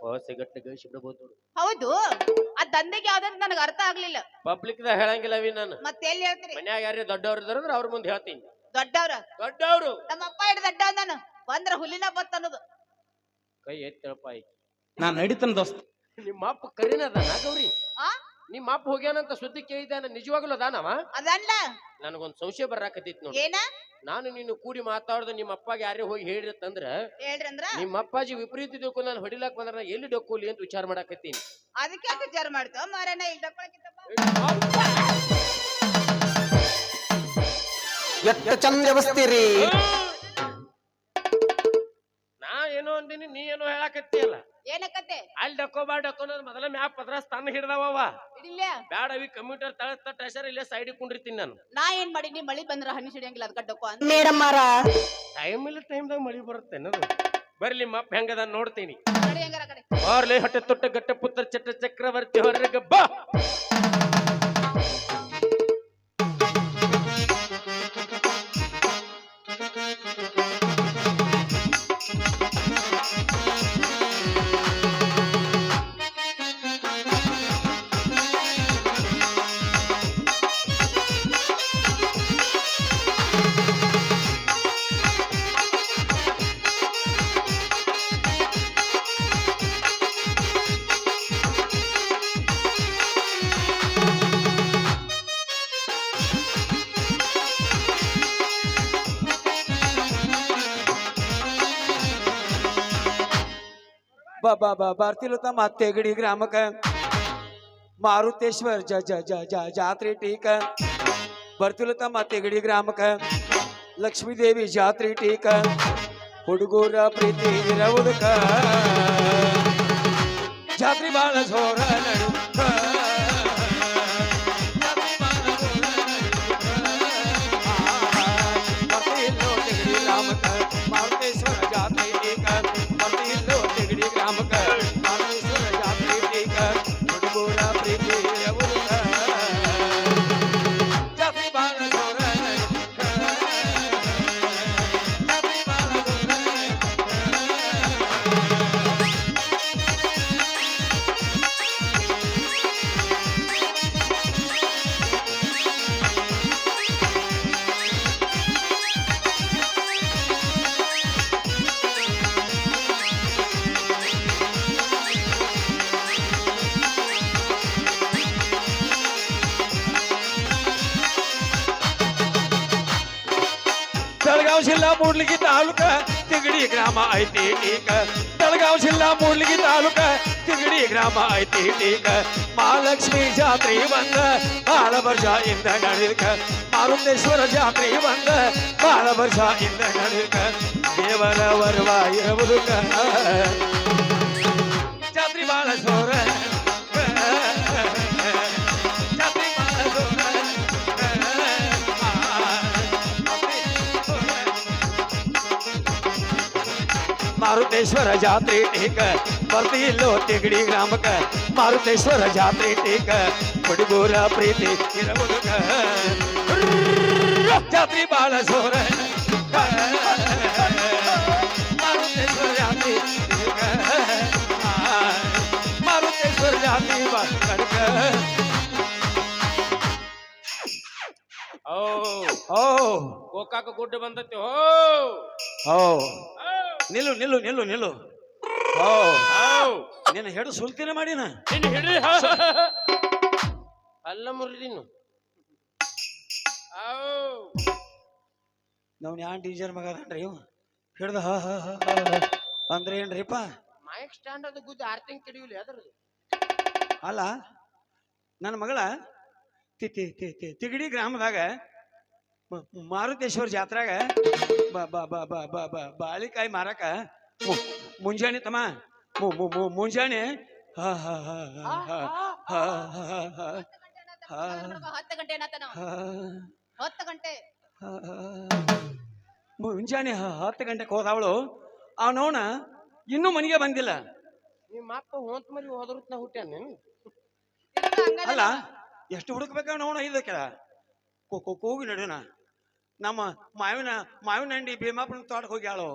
3 ಗಟ್ಲೆ ಗಳಿಸಿ ಬಿಡಬಹುದು ಹೌದು ಆ ದಂಧೆಗೆ ಯಾವ್ದಂತ ನನಗೆ ಅರ್ಥ ಆಗ್ಲಿಲ್ಲ ಪಬ್ಲಿಕ್ ದ ಹೇಳಂಗಿಲ್ಲ ಅವಿ ನಾನು ಮತ್ತೆ ಎಲ್ಲಿ ಹೇಳ್ತೀರಿ ಮನ್ಯಾಗ ಯಾರೇ ದೊಡ್ಡವ್ರು ಇದಾರಂದ್ರ ಅವ್ರ ಮುಂದೆ ಹೇಳ್ತೀನಿ ದೊಡ್ಡವ್ರು ನಮ್ಮ ಅಪ್ಪ ಹಿಡ್ ದೊಡ್ಡ ನಾನು ಬಂದ್ರ ಹುಲಿನ ಬತ್ತ ಅನ್ನೋದು ಕೈ ಎತ್ತಳಪ್ಪ ನಾನ್ ನಡೀತೇನೆ ದೋಸ್ತ ನಿಮ್ಮ ಅಪ್ಪ ಕರಿನದ ಗೌರಿ ನಿಮ್ಮ ಅಪ್ಪ ಹೋಗ್ಯಾನಂತ ಸುದ್ದಿ ಕೇಳಿದಾನ ನಿಜವಾಗ್ಲೂ ಅದಾನವ ಅದಲ್ಲ ನನಗೊಂದ್ ಸಂಶಯ ಬರಾಕತ್ತೈತಿ ನೋಡಿ ಏನ ನಾನು ನೀನು ಕೂಡಿ ಮಾತಾಡ್ದ ನಿಮ್ಮ ಅಪ್ಪಗೆ ಯಾರೇ ಹೋಗಿ ಹೇಳಿರತ್ತಂದ್ರ ನಿಮ್ಮ ಅಪ್ಪಾಜಿ ವಿಪರೀತ ತಿಳ್ಕೊಂಡು ನಾನು ಹೊಡಿಲಾಕ್ ಬಂದ್ರ ಎಲ್ಲಿ ಡೊಕ್ಕೋಲಿ ಅಂತ ವಿಚಾರ ಮಾಡಾಕತ್ತೀನಿ ಅದಕ್ಕೆ ಯಾಕೆ ವಿಚಾರ ಮಾಡ್ತಾವ ಮಾರನ ಇಲ್ಲಿ ಡೊಕ್ಕೊಳಕಿತ್ತಪ್ಪ ಎಷ್ಟು ಚಂದ ವ್ಯವಸ್ಥಿರಿ ನಾ ಏನೋ ಅಂದಿನಿ ನೀ ಏನೋ ಹೇಳಾಕತ್ತೀಯಲ್ಲ ಏನಕತ್ತೆ ಅಲ್ಲಿ ಡಕ್ಕೋಬಾ ಡಕ್ಕೋನದ್ ಮೊದಲ ಮ್ಯಾಪ್ ಪದ್ರ ಸ್ಥಾನ ಹಿಡ್ದಾವ ಬ್ಯಾಡವಿ ಕಂಪ್ಯೂಟರ್ ತಳ ಟೆಸರ್ ಇಲ್ಲೇ ಸೈಡ್ ಕುಂಡಿರ್ತೀನಿ ನಾನು ನಾ ಏನ್ ಮಾಡಿ ಮಳಿ ಬಂದ್ರ ಹಣ್ಣು ಸಿಡಿಯಂಗಿಲ್ಲ ಅದ್ ಡಕ್ಕೋ ಅಂತ ಮೇಡಮ್ ಟೈಮ್ ಇಲ್ಲ ಟೈಮ್ದಾಗ ಮಳಿ ಬರುತ್ತೆ ಅನ್ನೋದು ಬರ್ಲಿ ಮಪ್ಪ ಹೆಂಗದ ನೋಡ್ತೀನಿ ಕಡೆ ಬಾರ್ಲಿ ಹೊಟ್ಟೆ ತೊಟ್ಟ ಗಟ್ಟ ಪುತ್ರ ಚಟ್ಟ ಚಕ್ರವರ್ತಿ ಹೊರಗೆ ಬಾ ಬರ್ತಿಲ್ಲ ತಮ್ಮ ತೆಗಡಿ ಗ್ರಾಮಕ್ಕ ಮಾರುತೇಶ್ವರ ಜಾತ್ರೆ ಟೀಕ ಬರ್ತಿಲ್ಲ ತಮ್ಮ ತೆಗಡಿ ಗ್ರಾಮಕ್ಕ ಲಕ್ಷ್ಮೀದೇವಿ ಜಾತ್ರೆ ಟೀಕ ಹುಡುಗರ ಪ್ರೀತಿ ಇರುವುದಕ್ಕ ಜಾತ್ರೆ ಬಾಳ ಜೋರ ನಡುಕ ಬರ್ತಿಲ್ಲೋ ತೆಗಡಿ ಗ್ರಾಮಕ್ಕ ಮಾರುತೇಶ್ವರ ಜಾತ್ರೆ ಟೀಕ ಬರ್ತಿಲ್ಲೋ ತೆಗಡಿ ಗ್ರಾಮಕ್ಕ ಮಾರುತೇಶ್ವರ ಜಾತ್ರೆ ಟೀಕ ಹುಡುಗರ ಪ್ರೀತಿ ಇರುವುದಕ್ಕ ಜಾತ್ರೆ ಬಾಳ ಜೋರ ನಡುಕ ಜಾತ್ರೆ ಬಾಳ ಜೋರ ಬೆಳಗಾವ್ ಜಿಲ್ಲಾ ಮೂಡ್ಲಿಗಿ ತಾಲೂಕ ತಿಗಡಿ ಗ್ರಾಮ ಐತಿ ಟೀಕ ಬೆಳಗಾವ್ ಜಿಲ್ಲಾ ಮೂಡ್ಲಿಗಿ ತಾಲೂಕ ತಿಗಡಿ ಗ್ರಾಮ ಐತಿ ಟೀಕ ಮಹಾಲಕ್ಷ್ಮಿ ಜಾತ್ರೆ ಬಂದ ಬಾಳ ವರ್ಷ ಇಂದ ನಡೆದಕ ಮಾರುತೇಶ್ವರ ಜಾತ್ರೆ ಬಂದ ಬಾಳ ವರ್ಷ ಇಂದ ನಡೆದಕ ದೇವರ ವರ್ವ ಇರುವುದಕ್ಕ ಜಾತ್ರೆ ಬಾಳ ಜೋರ ಜಾತ್ರೆ ಬಾಳ ಜೋರ ಮಾರುತೇಶ್ವರ ಜಾತ್ರೆ ಟೀಕ ಬರ್ತಿಲ್ಲೋ ತಿಗಡಿ ಗ್ರಾಮಕ್ಕ ಮಾರುತೇಶ್ವರ ಜಾತ್ರೆ ಟೀಕ ಹುಡುಗರ ಪ್ರೀತಿ ಇರುವುದಕ್ಕ ಜಾತ್ರೆ ಬಾಳ ಜೋರ ಮಾರುತೇಶ್ವರ ಜಾತ್ರೆ ಟೀಕ ಮಾರುತೇಶ್ವರ ಜಾತ್ರೆ ಬಾಳ ಕಡಕ ಓ ಓ ಗೋಕಾಕ ಗುಡ್ಡ ಬಂದತಿ ಓ ಓ ನಿಲ್ಲು ನಿಲ್ಲು ನಿಲ್ಲು ನಿಲ್ಲು ಓ ನಿನ್ನ ಹೆಡು ಸುಲ್ತಿನ ಮಾಡಿನ ನಿನ್ನ ಹಿಡ್ರಿ ಅಲ್ಲ ಮುರಿದಿನು ನಾವು ಯಾನ್ ಟೀಚರ್ ಮಗ ಅದನ್ರಿ ಇವ ಹಿಡ್ದ ಅಂದ್ರೆ ಏನ್ರಿಪ್ಪ ಮೈಕ್ ಸ್ಟ್ಯಾಂಡ್ ಅದು ಗುದ್ದು 6 ತಿಂಗ್ ಕಡಿಯುಲಿ ಅದ್ರದ್ದು ಅಲ್ಲ ನನ್ನ ಮಗಳ ತಿಗಡಿ ಗ್ರಾಮದಾಗ ಮಾರುತೇಶ್ವರ ಜಾತ್ರಾಗ ಬಾಳಿಕಾಯಿ ಮಾರಕ ಮುಂಜಾನೆ ತಮ್ಮ ಮುಂಜಾನೆ 10 ಗಂಟೆ ಮುಂಜಾನೆ 10 ಗಂಟೆಗೆ ಹೋದವಳು ಅವನವನ ಇನ್ನೂ ಮನೆಗೆ ಬಂದಿಲ್ಲ ನಿಮ್ಮ ಅಪ್ಪ ಹೊಂತ ಮರಿ ಹೋದ್ರತ್ನ ಹುಟ್ಟ್ಯಾನ ಅಲ್ಲ ಎಷ್ಟು ಹುಡುಕ್ಬೇಕ ನೋಣ ಇದಕ್ಕೆ ಕೂಗಿ ನಡುನ ನಮ್ಮ ಮಾವಿನ ಹಂಡಿ ಭೀಮಾಪನ ತೋಟಕ್ಕೆ ಹೋಗ್ಯಾಳು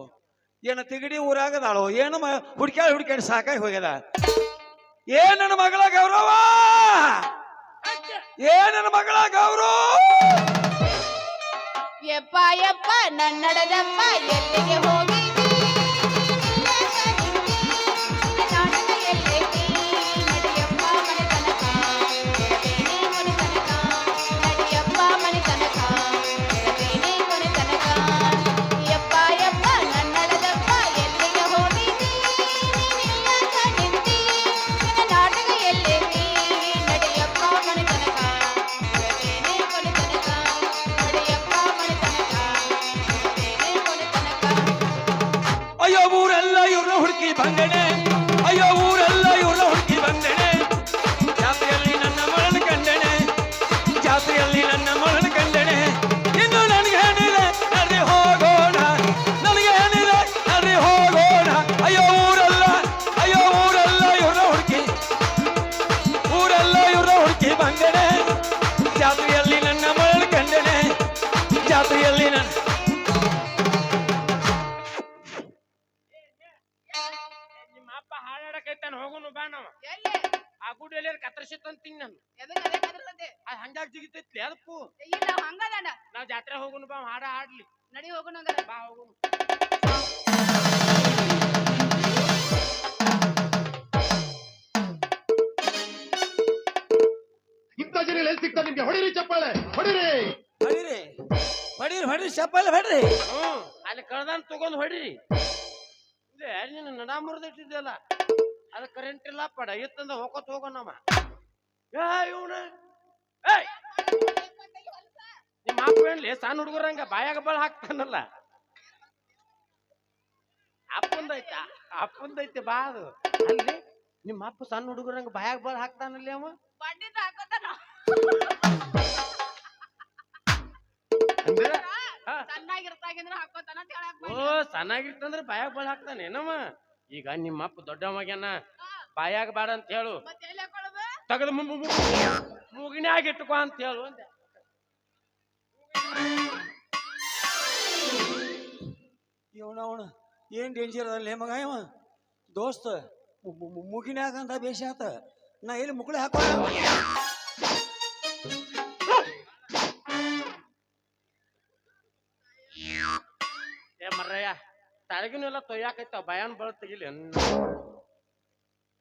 ಏನ ತಿಗಡಿ ಊರಾಗದಾಳು ಏನು ಹುಡ್ಕ್ಯಾಡಿ ಸಾಕಾಗಿ ಹೋಗ್ಯದ ನನ್ನ ಮಗಳ ಗೌರವ ನನ್ನ ಮಗಳ ಗೌರವ ಯಪ್ಪ ಯಪ್ಪ ನನ್ನಡದಪ್ಪ ಎಲ್ಲಿಗೆ ಹೋಗಿದ್ದಿ ನಾಟಕ ಎಲ್ಲೈತಿ ನಡಿಯಪ್ಪ ಮನೆ ತನಕ ಮನೆ ತನಕ ನಡಿಯಪ್ಪ ಮನೆ ತನಕ ಮನೆ ತನಕ ಯಪ್ಪ ಯಪ್ಪ ನನ್ನಡದಪ್ಪ ಎಲ್ಲಿಗೆ ಹೋಗಿದ್ದಿ ನಿಂತಿ ನಾಟಕ ಎಲ್ಲೈತಿ ನಡಿಯಪ್ಪ ಮನೆ ತನಕ ಮನೆ ತನಕ ನಡಿಯಪ್ಪ ಮನೆ ತನಕ ಮನೆ ತನಕ ಅಯ್ಯೋ ಊರೆಲ್ಲ ಇವ್ರನ್ನ ಹುಡುಕಿ ಬಂದೆನೆ ಅಯ್ಯೋ ಊರೆಲ್ಲ ಇವ್ರನ್ನ ಹುಡುಕಿ ಬಂದೆನೆ ಜಾತ್ರೆಯಲ್ಲಿ ನನ್ನ ಮರಣ ಕಂಡೆನೆ ಜಾತ್ರೆಯಲ್ಲಿ ನನ್ನ ಮರಣ ಕಂಡೆನೆ ಇನ್ನು ನನಗೆ ಏನಿದೆ ನಡಿ ಹೋಗೋಣ ನನಗೆ ಏನಿದೆ ನಡಿ ಹೋಗೋಣ ಅಯ್ಯೋ ಊರೆಲ್ಲ ಇವ್ರನ್ನ ಹುಡುಕಿ ಬಂದೆನೆ ಜಾತ್ರೆಯಲ್ಲಿ ನನ್ನ ಮರಣ ಕಂಡೆನೆ ಜಾತ್ರೆಯಲ್ಲಿ ನನ್ನ ನಿಮ್ಮ ಅಪ್ಪ ಹಾಡಾಡಕೈತಾನ ಹೋಗುನು ಬಾ ನಾವ ಎಲ್ಲಿ ಆ ಗುಡ್ಡೆಲ್ಲ ಕತ್ತರಿಸಿತ್ತಂತ ತಿಂಗ್ ನಾನು ಎದಕ್ಕೆ ಅದೇ ಕದ್ರಸಂತೆ ಅದು ಹಂಗಾಗಿ ಜಿಗಿತೈತ್ಲಿ ಅದಕ್ಕೂ ಇಲ್ಲ ಹಂಗದಾನ ನಾವ್ ಜಾತ್ರೆ ಹೋಗುನು ಬಾ ಹಾಡ ಹಾಡ್ಲಿ ನಡಿ ಹೋಗೋಣ ಹಂಗಾರ ಬಾ ಹೋಗುನು ಇಂಥ ಜನ ಎಲ್ಲಿ ಸಿಗ್ತಾರೆ ನಿಮ್ಗೆ? ಹೊಡಿರಿ ಚಪ್ಪಾಳೆ, ಹೊಡಿರಿ. ಹೊಡ್ರಿ ಚಪ್ಪಲ್ ಹೊಡ್ರಿ ಅಲ್ಲಿ ಕಳ್ದಾನ್ ತಗೊಂಡ್ ಹೊಡ್ರಿ ಇಲ್ಲೇ ನೀನು ನಡ ಮುರಿದಿಟ್ಟಿದ್ದಲ್ಲ ಅದ ಕರೆಂಟ್ ಇಲ್ಲ ಪಡ ಇತ್ತಂದ ಹೋಗೋತ್ ಹೋಗೋ ನಮ್ಮ ಇವನ ನಿಮ್ಮ ಅಪ್ಪ ಏನ್ಲಿ ಸಣ್ಣ ಹುಡುಗರಂಗ ಬಾಯಾಗ ಬಳ ಹಾಕ್ತಾನಲ್ಲ ಅಪ್ಪಂದೈತೆ ಬಾ ಅದು ಅಲ್ಲಿ ನಿಮ್ಮ ಅಪ್ಪ ಸಣ್ಣ ಹುಡುಗರಂಗ ಬಾಯಾಗ ಬಳ ಹಾಕ್ತಾನಲ್ಲಿ ಅವ ಓ ಸಣ್ಣಾಗಿರ್ತಂದ್ರ ಬಾಯಾಗ ಬಳ ಹಾಕ್ತಾನೆ ಏನಮ್ಮ ಈಗ ನಿಮ್ಮ ಅಪ್ಪ ದೊಡ್ಡ ಮಗನ ಬಾಯಾಗ ಬಾಡ ಅಂತ ಹೇಳು ತಗದ ಮುಗಿನ್ಯಾಗ ಇಟ್ಕೋ ಅಂತ ಹೇಳು ಅಂದೆ ಇವನವನು ಏನ್ ಡೇಂಜರ್ ಅಲ್ಲ ಮಗ ಇವ ದೋಸ್ತ ಮುಗಿನ್ಯಾಗ ಅಂತ ಬೇಷ ಆತ ನಾ ಎಲ್ಲಿ ಮುಕ್ಕಳಿ ಹಾಕೋ ಏ ಮರ್ರಯ್ಯ ತಳಗಿನೆಲ್ಲ ತೊಯ್ಯಾಕೈತಾವ ಭಯಾನ್ ಬಳ ತೆಗಿಲಿ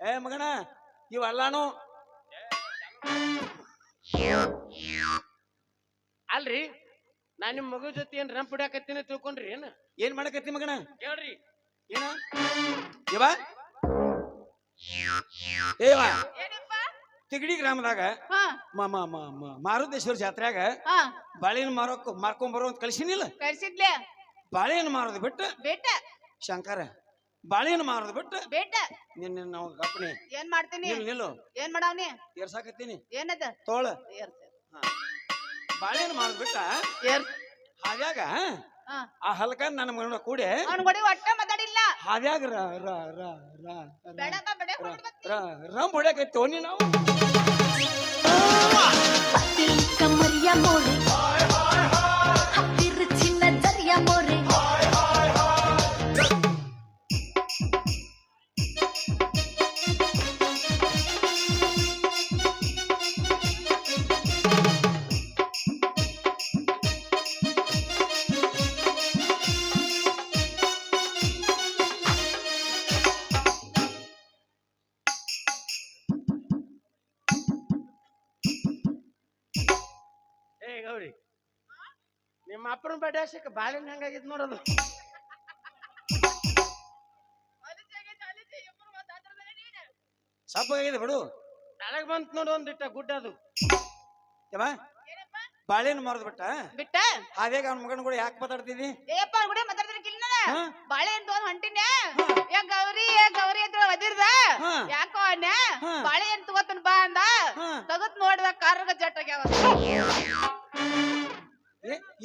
ಏ ಮಗನ ಇವೆಲ್ಲಾನು ಅಲ್ರಿ ನಾ ನಿಮ್ ಮಗು ಜೊತೆ ಏನ್ ರಂಪ್ ಹಿಡಿಯಾಕತ್ತೀನಿ ತಿಳ್ಕೊಂಡ್ರಿ ಏನ್ ಮಾಡಕತ್ತಿ ಮಗನ ಹೇಳ್ರಿ ಏನ ಇವ ಏವ ತಿಗಡಿ ಗ್ರಾಮದಾಗ ಮಾರುದೇಶ್ವರ ಜಾತ್ರೆಯಾಗ ಬಾಳೆಹಣ್ಣು ಮಾರ್ಕೊಂಡ್ ಬರೋ ಅಂತ ಕಳ್ಸಿನಿಲ್ಲ ಕಳ್ಸಿದ್ಲೆ ಬಾಳೆಹಣ್ಣು ಮಾರೋದು ಬಿಟ್ಟು ಬೇಟ ಶಂಕರ ಬಾಳೆಹಣ್ಣು ಮಾರೋದು ಬಿಟ್ಟು ಬೇಟ ನಿನ್ನ ನಾವು ಗಪ್ಪನಿ ಏನ್ ಮಾಡ್ತೀನಿ ನಿಲ್ಲು ಏನ್ ಮಾಡವ್ನಿ ಏರ್ಸಾಕತ್ತೀನಿ ಏನದ ತೋಳ ಏರ್ಸ ಬಾಳೆಹಣ್ಣು ಮಾರೋದು ಬಿಟ್ಟ ಏರ್ಸ ಹಾದ್ಯಾಗ ಆ ಹಲ್ಕ ನನ್ನ ಮಗನ ಕೂಡಿ ಅವ್ನ ಗುಡಿ ಒಟ್ಟ ಮಾತಾಡಿಲ್ಲ ಹಾದ್ಯಾಗ ಬೇಡಕ ಬೇಡ ರಂಪ್ ಹೊಡ್ಯಾಕೈತಿ ನೀ ನಾವು कमरिया मोरे हफिर छिन दरिया मोरे ಗೌರಿ ನಿಮ್ಮ ಅಪ್ಪನ ಬಡ್ಯಾಸಕ್ಕೆ ಬಾಳೆಹಣ್ಣು ಹೆಂಗಾಗಿದ್ ನೋಡೋದು ಸಪ್ಪಾಗಿದೆ ಬಿಡು ತಳಗ್ ಬಂತ ನೋಡು ಒಂದಿಟ್ಟ ಗುಡ್ಡ ಅದು ಬಾಳೆಹಣ್ಣು ಮಾರೋದು ಬಿಟ್ಟ ಬಿಟ್ಟ ಹಾದ್ಯಾಗ ಅವ್ನ ಮಗನ ಕೂಡ ಯಾಕೆ ಮಾತಾಡ್ತಿದ್ದಿ ಏಪ್ಪ ಅವ್ನ ಗುಡಿ ಮಾತಾಡ್ತಿರ್ಕಿಲ್ಲ ಬಾಳೆಹಣ್ಣು ತಗೊಂಡ್ ಹೊಂಟಿನ ಏ ಗೌರಿ ಅಂತ ಒದಿರ್ದ ಯಾಕೋ ಅಣ್ಣ ಬಾಳೆಹಣ್ಣು ತಗೋತನ್ ಬಾ ಅಂದ ತಗತ್ ನೋಡ್ದ ಕಾರ್ಗ ಜಟ್ಟಾಗ್ಯಾವ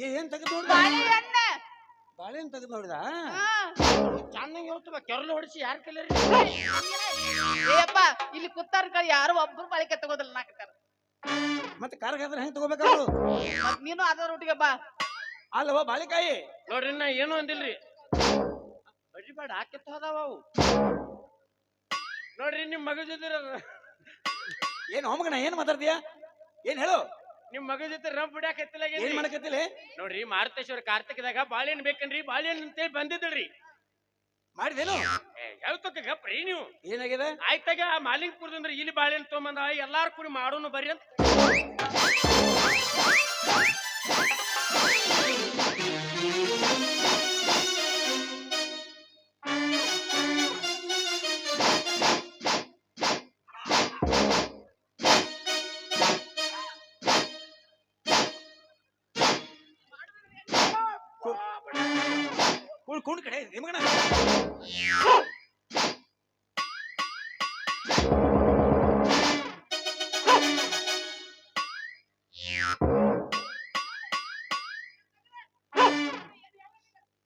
ಏನ್ ತೆಗೆದು ನೋಡ್ದ ಬಾಳೆಹಣ್ಣು ತೆಗೆದು ನೋಡ್ದ ಚೆನ್ನಾಗಿ ಹೇಳ್ತವ ಕೆರಳು ಹೊಡಿಸಿ ಯಾರ ಕಲರಿ ಏಪ್ಪ ಇಲ್ಲಿ ಕುತ್ತಾರ ಯಾರು ಒಬ್ರು ಬಾಳಿಕೆ ತಗೋದಿಲ್ಲ ನಾಕತ್ತಾರ ಮತ್ತೆ ಕಾರ್ಗಾದ್ರೆ ಹೆಂಗ್ ತಗೋಬೇಕಾದ್ರು ಮತ್ ನೀನು ಅದ ರೂಟಿಗೆ ಬಾ ಅಲ್ಲವ ಬಾಳೆಕಾಯಿ ನೋಡ್ರಿ ನಾ ಏನು ಅಂದಿಲ್ರಿ ಬಡ್ಡಿ ಬೇಡ ಹಾಕಿತ್ತು ಅದಾವ ಅವು ನೋಡ್ರಿ ನಿಮ್ ಮಗ ಜೊತೆ ಏನ್ ಹೋಮಗಣ ಏನ್ ಮಾತಾಡ್ತೀಯ ಏನ್ ಹೇಳು ನಿಮ್ ಮಗ ಜೊತೆ ರಂಪ್ ಬಿಡಾಕತ್ತಿಲ್ಲ ಏನ್ ಮಾಡಕತ್ತಿಲ್ಲ ನೋಡ್ರಿ ಮಾರುತೇಶ್ವರ ಕಾರ್ತಿಕದಾಗ ಬಾಳೆಹಣ್ಣು ಬೇಕನ್ರಿ ಬಾಳೆಹಣ್ಣು ಅಂತೇಳಿ ಬಂದಿದ್ರಿ ಮಾಡಿದೇನು ಯಾವತ್ತಕ್ಕೆ ಗಪ್ರಿ ನೀವು ಏನಾಗಿದೆ ಆಯ್ತಾಗ ಆ ಮಾಲಿಂಗ್ಪುರದಿಂದ ಇಲ್ಲಿ ಬಾಳೆಹಣ್ಣು ತೊಗೊಂಬಂದ ಎಲ್ಲಾರು ಕೂಡಿ ಮಾಡೋನು ಬರ್ರಿ ಅಂತ ಕುಣ್ ಕಡೆ ನಿಮಗಣ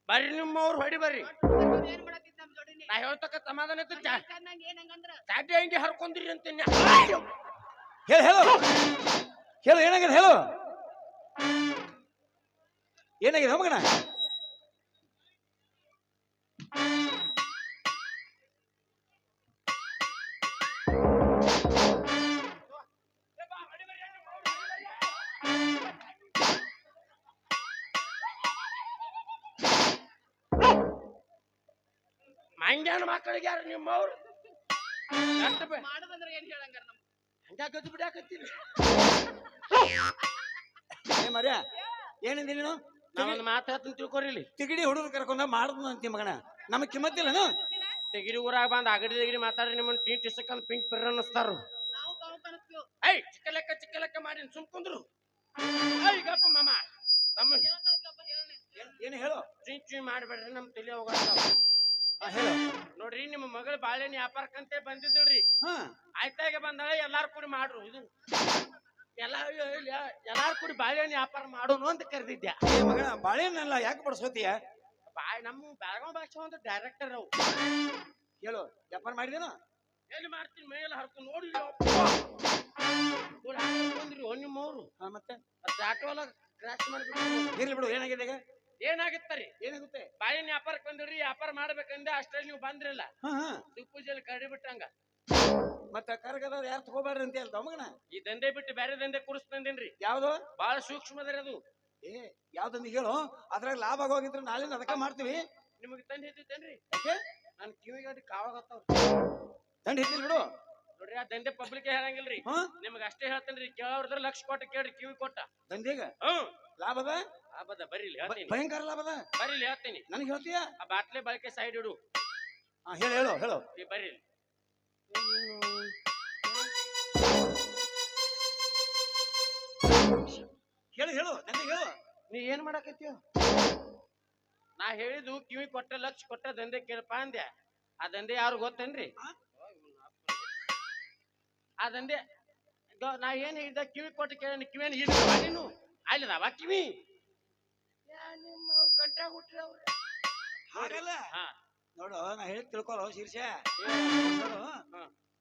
ಬರ್ರಿ ನಿಮ್ಮವ್ರು ಹೊಡಿ ಬರ್ರಿ ನಾ ಹೇಳ್ತಕ್ಕ ಸಮಾಧಾನ ಚಾಟಿ ಅಂಗಿ ಹರ್ಕೊಂಡ್ರಿ ಅಂತೀನಿ ಹೇಳು ಹೇಳು ಹೇಳು ಏನಾಗಿದೆ ಹೇಳು ಏನಾಗಿದೆ ಹೋಮಗಣ ಮಂಗ್ಯಾನ ಮಕ್ಕಳಿಗೆ ಯಾರು ನಿಮ್ಮವ್ರು ಹಂಗಾಗದು ಬಿಡಾಕತ್ತೀನಿ ಮರ್ಯ ಏನಂದಿ ನೀನು ನಾವೊಂದು ಮಾತಾಡ್ತೀನಿ ತಿಳ್ಕೊರಿ ತಿಗಡಿ ಹುಡುಗರು ಕರ್ಕೊಂಡ ಮಾಡುದು ಅಂತಿ ಮಗನ ನಮಗ್ ಕಿಮ್ಮತ್ತಿಲ್ಲನು ತೆಗಿರಿ ಊರಾಗ ಬಂದ್ ಅಗಡಿ ಮಾತಾಡ್ರಿ ನಿಮ್ಮನ್ನ ಟೀ ಟಿಸಕಂದ್ ಪಿಂಕ್ ಪೆರ್ ಅನ್ನಿಸ್ತಾರು. ನಾವು ಕಾವು ಕಾಣಿಸ್ತೀವಿ. ಐ ಚಿಕ್ಕ ಲೆಕ್ಕ ಮಾಡಿ ಸುಮ್ ಕುಂದ್ರು. ಐ ಗಪ್ಪ ಮಾಮ ತಮ್ಮ ಏನು ಹೇಳು ಚುಂಚು ಮಾಡ್ಬೇಡ್ರಿ ನಮ್ ತಲೆ ಹೋಗ್ತಾವ. ಹೇಳು ನೋಡ್ರಿ ನಿಮ್ಮ ಮಗಳ ಬಾಳೆಹಣ್ಣು ವ್ಯಾಪಾರಕ್ಕಂತೆ ಬಂದಿದ್ರಿ. ಹಾ ಆಯ್ತಾಗ ಬಂದಾಳೆ ಎಲ್ಲಾರು ಕೂಡಿ ಮಾಡ್ರು ಇದು ಎಲ್ಲಾರು ಕೂಡಿ ಬಾಳೆಹಣ್ಣು ವ್ಯಾಪಾರ ಮಾಡೋನು ಅಂತ ಕರೆದಿದ್ದೆ. ಏ ಮಗನ ಬಾಳೆಹಣ್ಣಲ್ಲ ಯಾಕೆ ಬಡ್ಸ್ಕೊತೀಯ? ನಮ್ಮ ಬೆಳಗಾವ್ ಭಾಷೆ ಒಂದು ಡೈರೆಕ್ಟರ್ ಅವು. ಹೇಳು ವ್ಯಾಪಾರ ಮಾಡಿದೇನು? ಎಲ್ಲಿ ಮಾಡ್ತೀನಿ ಮೇಲೆ ಹರ್ಕೊಂಡು ನೋಡಿ ಬಂದ್ರಿ ನಿಮ್ಮವ್ರು ಮತ್ತೆ ಆಟೋಲ ಕ್ರಾಶ್ ಮಾಡ್ಬಿಟ್ಟು ಇರ್ಲಿ ಬಿಡು. ಏನಾಗಿದೆ ಈಗ? ಏನಾಗುತ್ತಾರೆ ಏನಾಗುತ್ತೆ? ಬಾಳೆಹಣ್ಣು ವ್ಯಾಪಾರಕ್ಕೆ ಬಂದಿರಿ ವ್ಯಾಪಾರ ಮಾಡ್ಬೇಕಂದ್ರೆ ಅಷ್ಟ್ರಲ್ಲಿ ನೀವು ಬಂದ್ರಲ್ಲ ಹಾ ಹಾ ಪೂಜೆಯಲ್ಲಿ ಕಡಿ ಬಿಟ್ಟಂಗ ಮತ್ತೆ ಕರ್ಗದವ್ರು ಯಾರು ತಗೋಬಾರ್ರಿ ಅಂತ ಹೇಳ್ತಾವ ಮಗನ. ಈ ದಂಧೆ ಬಿಟ್ಟು ಬೇರೆ ದಂಧೆ ಕುಡಿಸ್ತಂದೇನ್ರಿ. ಯಾವ್ದು? ಬಹಳ ಸೂಕ್ಷ್ಮದ್ರಿ ಅದು. ಏ ಯಾವ್ದಂದು ಹೇಳು, ಅದ್ರಾಗ ಲಾಭ ಆಗೋಗಿದ್ರೆ ನಾಳೆ ಅದಕ್ಕ ಮಾಡ್ತೀವಿ. ನಿಮಗೆ ತಂದೆ ಹಿದ್ದೇನ್ರಿ ಯಾಕೆ? ನನ್ ಕಿವಿಗಾಡಿ ಕಾವಾಗತ್ತಾವ ದಂಡ ಹಿತ್ತಿಲ್ ಬಿಡು. ನೋಡ್ರಿ ಆ ದಂಧೆ ಪಬ್ಲಿಕ್ ಹೇಳಂಗಿಲ್ರಿ. ಹಾ ನಿಮ್ಗೆ ಅಷ್ಟೇ ಹೇಳ್ತೇನ್ರಿ. ಕೇಳೋರ್ದ್ರ ಲಕ್ಷ ಕೊಟ್ಟ ಕೇಳ್ರಿ ಕಿವಿ ಕೊಟ್ಟ. ದಂಧೆಗ ಹ್ಮ್ ಲಾಭದ ಆಬದ ಬರೀಲಿ ಹೇಳ್ತೀನಿ. ಭಯಂಕರ ಲಾಭದ. ಬರೀಲಿ ಹೇಳ್ತೀನಿ. ನನಗೆ ಹೇಳ್ತೀಯ? ಆ ಬಾಟ್ಲೆ ಬಳಕೆ ಸೈಡ್ ಇಡು. ಹಾ ಹೇಳು ಹೇಳು ಹೇಳು. ಬರೀಲಿ ಹೇಳು ಹೇಳು ನನಗೆ ಹೇಳು. ನೀ ಏನ್ ಮಾಡಕತ್ತೀಯ? ನಾ ಹೇಳಿದ್ದು ಕಿವಿ ಕೊಟ್ಟ ಲಕ್ಷ ಕೊಟ್ಟ ದಂಧೆ ಕೇಳಪ್ಪ ಅಂದೆ. ಆ ದಂಧೆ ಯಾರು ಗೊತ್ತೇನ್ರಿ? ಆ ದಂಧೆ ನಾ ಏನ್ ಹೇಳಿದ ಕಿವಿ ಕೊಟ್ಟ ಕೇಳ ಕಿವಿಯನ್ನು ಹಿಡಿದ ನೀನು ಅಲ್ಲದಾವ ಕಿವಿ ನಿಮ್ಮವ್ರ ಕಂಟ್ಯಾಗ ಹುಟ್ಟ್ರಿ ಅವ್ರ. ಹಾಗಲ್ಲ ಹಾ ನೋಡು, ನಾ ಹೇಳಿ ತಿಳ್ಕೊಳ ಶೀರ್ಷ. ನೋಡು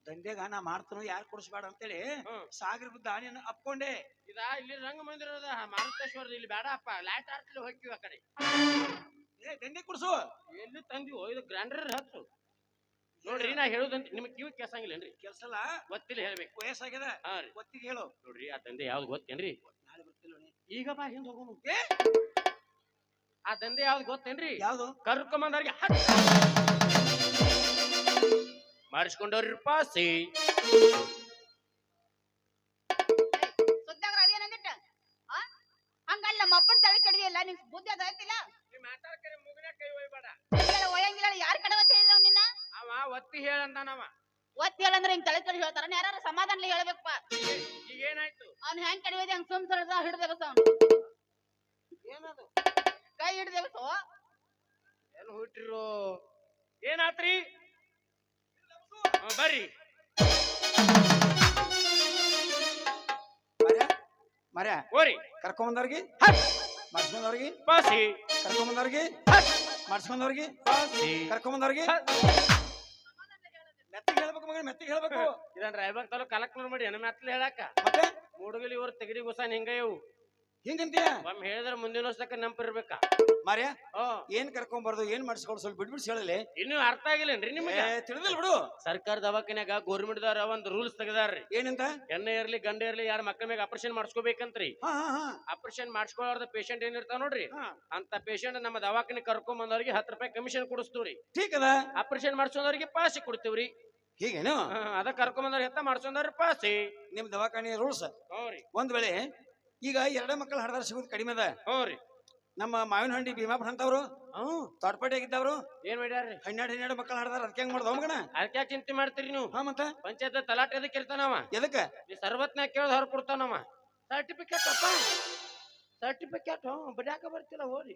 ದಂಧೆಗ ನಾ ಮಾಡ್ತಾನು ಯಾರು ಕೊಡಿಸ್ಬೇಡ ಅಂತೇಳಿ ಸಾಗರ ಬಿದ್ದ ಆಣಿಯನ್ನು ಅಪ್ಕೊಂಡೆ. ಇದ ಇಲ್ಲಿ ರಂಗ ಮಂದಿರದ ಮಾರುತೇಶ್ವರದ ಇಲ್ಲಿ ಬೇಡಪ್ಪ ಲ್ಯಾಟ್ ಆರ್ಟ್ಲಿ ಹೋಗ್ತೀವಿ ಆ ಕಡೆ. ಏ ದಂಧೆ ಕೊಡ್ಸು. ಎಲ್ಲಿ ತಂದಿವೋ ಇದು ಗ್ರ್ಯಾಂಡರ್ ಹತ್ತು. ನೋಡ್ರಿ ನಾ ಹೇಳುದಂತ ನಿಮ್ಗೆ ಕಿವಿ ಕೇಸಂಗಿಲ್ಲೇನ್ರಿ? ಕೆಲ್ಸಲ್ಲ ಗೊತ್ತಿಲ್ಲ ಹೇಳ್ಬೇಕು. ವಯಸ್ಸಾಗ್ಯದ. ಹಾ ರೀ ಗೊತ್ತಿಗೆ ಹೇಳು. ನೋಡ್ರಿ ಆ ದಂಧೆ ಯಾವ್ದು ಗೊತ್ತೇನ್ರಿ? ನಾಳೆ ಬರ್ತಿಲ್ಲ ನೀ. ಈಗ ಬಾ ಹಿಂದ್ ಹೋಗೋನು. ಏ ಆ ದಂಧೆ ಯಾವ್ದು ಗೊತ್ತೇನ್ರಿ? ಯಾವ್ದು? ಕರ್ಕೊಂಬಂದವ್ರಿಗೆ ಮಾಡಿಸ್ಕೊಂಡವ್ರಿ ಪಾಸಿ. ಸುದ್ದಾಗ ಅದೇನಂದಿಟ್ಟ ಹಂಗಲ್ಲ ನಮ್ಮ ಅಪ್ಪನ ತಲೆ ಕೆಡವಿಯಲ್ಲ ನಿನ್ ಬುದ್ಧಿ ಅದ ಐತಿಲ್ಲ. ಮುಗಿನ ಕೈ ಒಯ್ಬೇಡ. ಒಯ್ಯಂಗಿಲ್ಲ ಯಾರು ಕಡವತ್ ಹೇಳಿದ್ರು ನಿನ್ನ? ಅವ ಒತ್ತಿ ಹೇಳಂತಾನವ. ಒತ್ತಿ ಹೇಳಂದ್ರೆ ಹಿಂಗ್ ತಲೆ ಕೆಡಿ ಹೇಳ್ತಾರ. ಯಾರು ಸಮಾಧಾನ ಹೇಳ್ಬೇಕಪ್ಪ. ಈಗ ಏನಾಯ್ತು? ಅವ್ನ ಹೆಂಗ್ ಕಡಿಯೋದಿ ಹಂಗ್ ಸುಮ್ ಹಿಡ್ದೇಬಸ ಏನದು ಕೈ ಹಿಡ್ದೇಬಸೋ. ಏನ್ ಹುಟ್ಟಿರೋ ಏನಾತ್ರಿ? ಬರ್ರಿ ಮರ್ಯ ಓರಿ ಕರ್ಕೊಂಬಂದವ್ರಿಗೆ ಮಾಡಿಸ್ಕೊಂಡವ್ರಿಗೆ ಪಾಸಿ ಕರ್ಕೊಂಬಂದವ್ರಿಗೆ ಮಾಡಿಸ್ಕೊಂಡವ್ರಿಗೆ ಪಾಸಿ ಕರ್ಕೊಂಬಂದವ್ರಿಗೆ ಮೆತ್ತಿಗೆ ಹೇಳ್ಬೇಕು ಮಗನ, ಮೆತ್ತಿಗೆ ಹೇಳ್ಬೇಕು. ಇದನ್ ರಾಯಬಾಗ್ ತಾಲೂಕ್ ಕಲೆಕ್ಟರ್ ಮಾಡಿ ಹೆಣ್ಣು ಮೆತ್ತಲು ಹೇಳಾಕ ಮತ್ತೆ ಮೂಡುಗಲಿ ಇವ್ರ ತೆಗಡಿ ಗುಸಾನ್ ಹಿಂಗ ಇವು ಹಿಂಗಂತೀಯ? ಒಮ್ಮೆ ಹೇಳಿದ್ರೆ ಮುಂದಿನ ವರ್ಷಕ್ಕ ನೆಂಪಿರ್ಬೇಕ. ಮಾರ್ಯ ಏನ್ ಕರ್ಕೊಂಬಾರ್ದು ಏನ್ ಮಾಡಿಸ್ಕೊಡ್ ಸ್ವಲ್ಪ ಬಿಡ್ಬಿಡ್ಸಿ ಹೇಳಲಿ. ಇನ್ನು ಅರ್ಥ ಆಗಿಲ್ಲೇನ್ರಿ ನಿಮಗೆ? ತಿಳಿದಿಲ್ಲ ಬಿಡು. ಸರ್ಕಾರ ದವಾಖಾನ್ಯಾಗ ಗೌರ್ಮೆಂಟ್ ದವ್ರ ಒಂದ್ ರೂಲ್ಸ್ ತೆಗದಾರ್ರಿ. ಏನಂತ? ಹೆಣ್ಣೆ ಇರ್ಲಿ ಗಂಡ ಇರ್ಲಿ ಯಾರ ಮಕ್ಕಳ ಮ್ಯಾಗ ಆಪರೇಷನ್ ಮಾಡಿಸ್ಕೋಬೇಕಂತ್ರಿ. ಆಪರೇಷನ್ ಮಾಡಿಸ್ಕೊಳ್ಳಾರ್ದ ಪೇಷಂಟ್ ಏನಿರ್ತಾವ ನೋಡ್ರಿ, ಅಂತ ಪೇಷಂಟ್ ನಮ್ಮ ದವಾಖಾನೆ ಕರ್ಕೊಂಡ್ ಬಂದವ್ರಿಗೆ 10 ರೂಪಾಯಿ ಕಮಿಷನ್ ಕೊಡಿಸ್ತೀವ್ರಿ. ಠೀಕ್ ಅದ. ಆಪರೇಷನ್ ಮಾಡಿಸೋದವ್ರಿಗೆ ಪಾಸಿ ಕೊಡ್ತೀವ್ರಿ. ಹೀಗೇನು? ಅದ ಕರ್ಕೊಂಡ್ ಬಂದವ್ರ ಹೆತ್ತ ಮಾಡಿಸೋದವ್ರಿ ಪಾಸಿ. ನಿಮ್ ದವಾಖಾನೆ ರೂಲ್ಸ್. ಹ್ಞೂರಿ ಒಂದ್ ವೇಳೆ ಈಗ 2 ಮಕ್ಕಳು ಹಡದಾರ ಸಿಗೋದು ಕಡಿಮೆ ಅದ. ಹ್ಞೂರಿ ನಮ್ಮ ಮಾವಿನ ಹಂಡಿ ಭೀಮಾಪುರ ಅಂತವ್ರು ತೋಟಪೇಟೆ ಆಗಿದ್ದವ್ರು ಏನ್ ಮಾಡ್ಯಾರ್ರಿ? 12 ಮಕ್ಕಳು ಹಡದಾರ. ಅದಕ್ಕೆ ಹೆಂಗ್ ಮಾಡ್ದ ಮಗನ? ಅದಕ್ಕೆ ಚಿಂತೆ ಮಾಡ್ತೀರಿ ನೀವು? ಮತ್ತ ಪಂಚಾಯತ್ ತಲಾಟೆ ಎದಕ್ಕೆ ಇರ್ತಾನವ? ಎದಕ್ಕ? ಈ ಸರ್ವತ್ನಾಗ ಕೇಳೋದ್ ಹೊರ ಕೊಡ್ತಾನವ. ಸರ್ಟಿಫಿಕೇಟ್ ಅಪ್ಪ ಸರ್ಟಿಫಿಕೇಟ್ ಬಡ್ಯಾಕ ಬರ್ತಿಲ್ಲ ಹೋರಿ.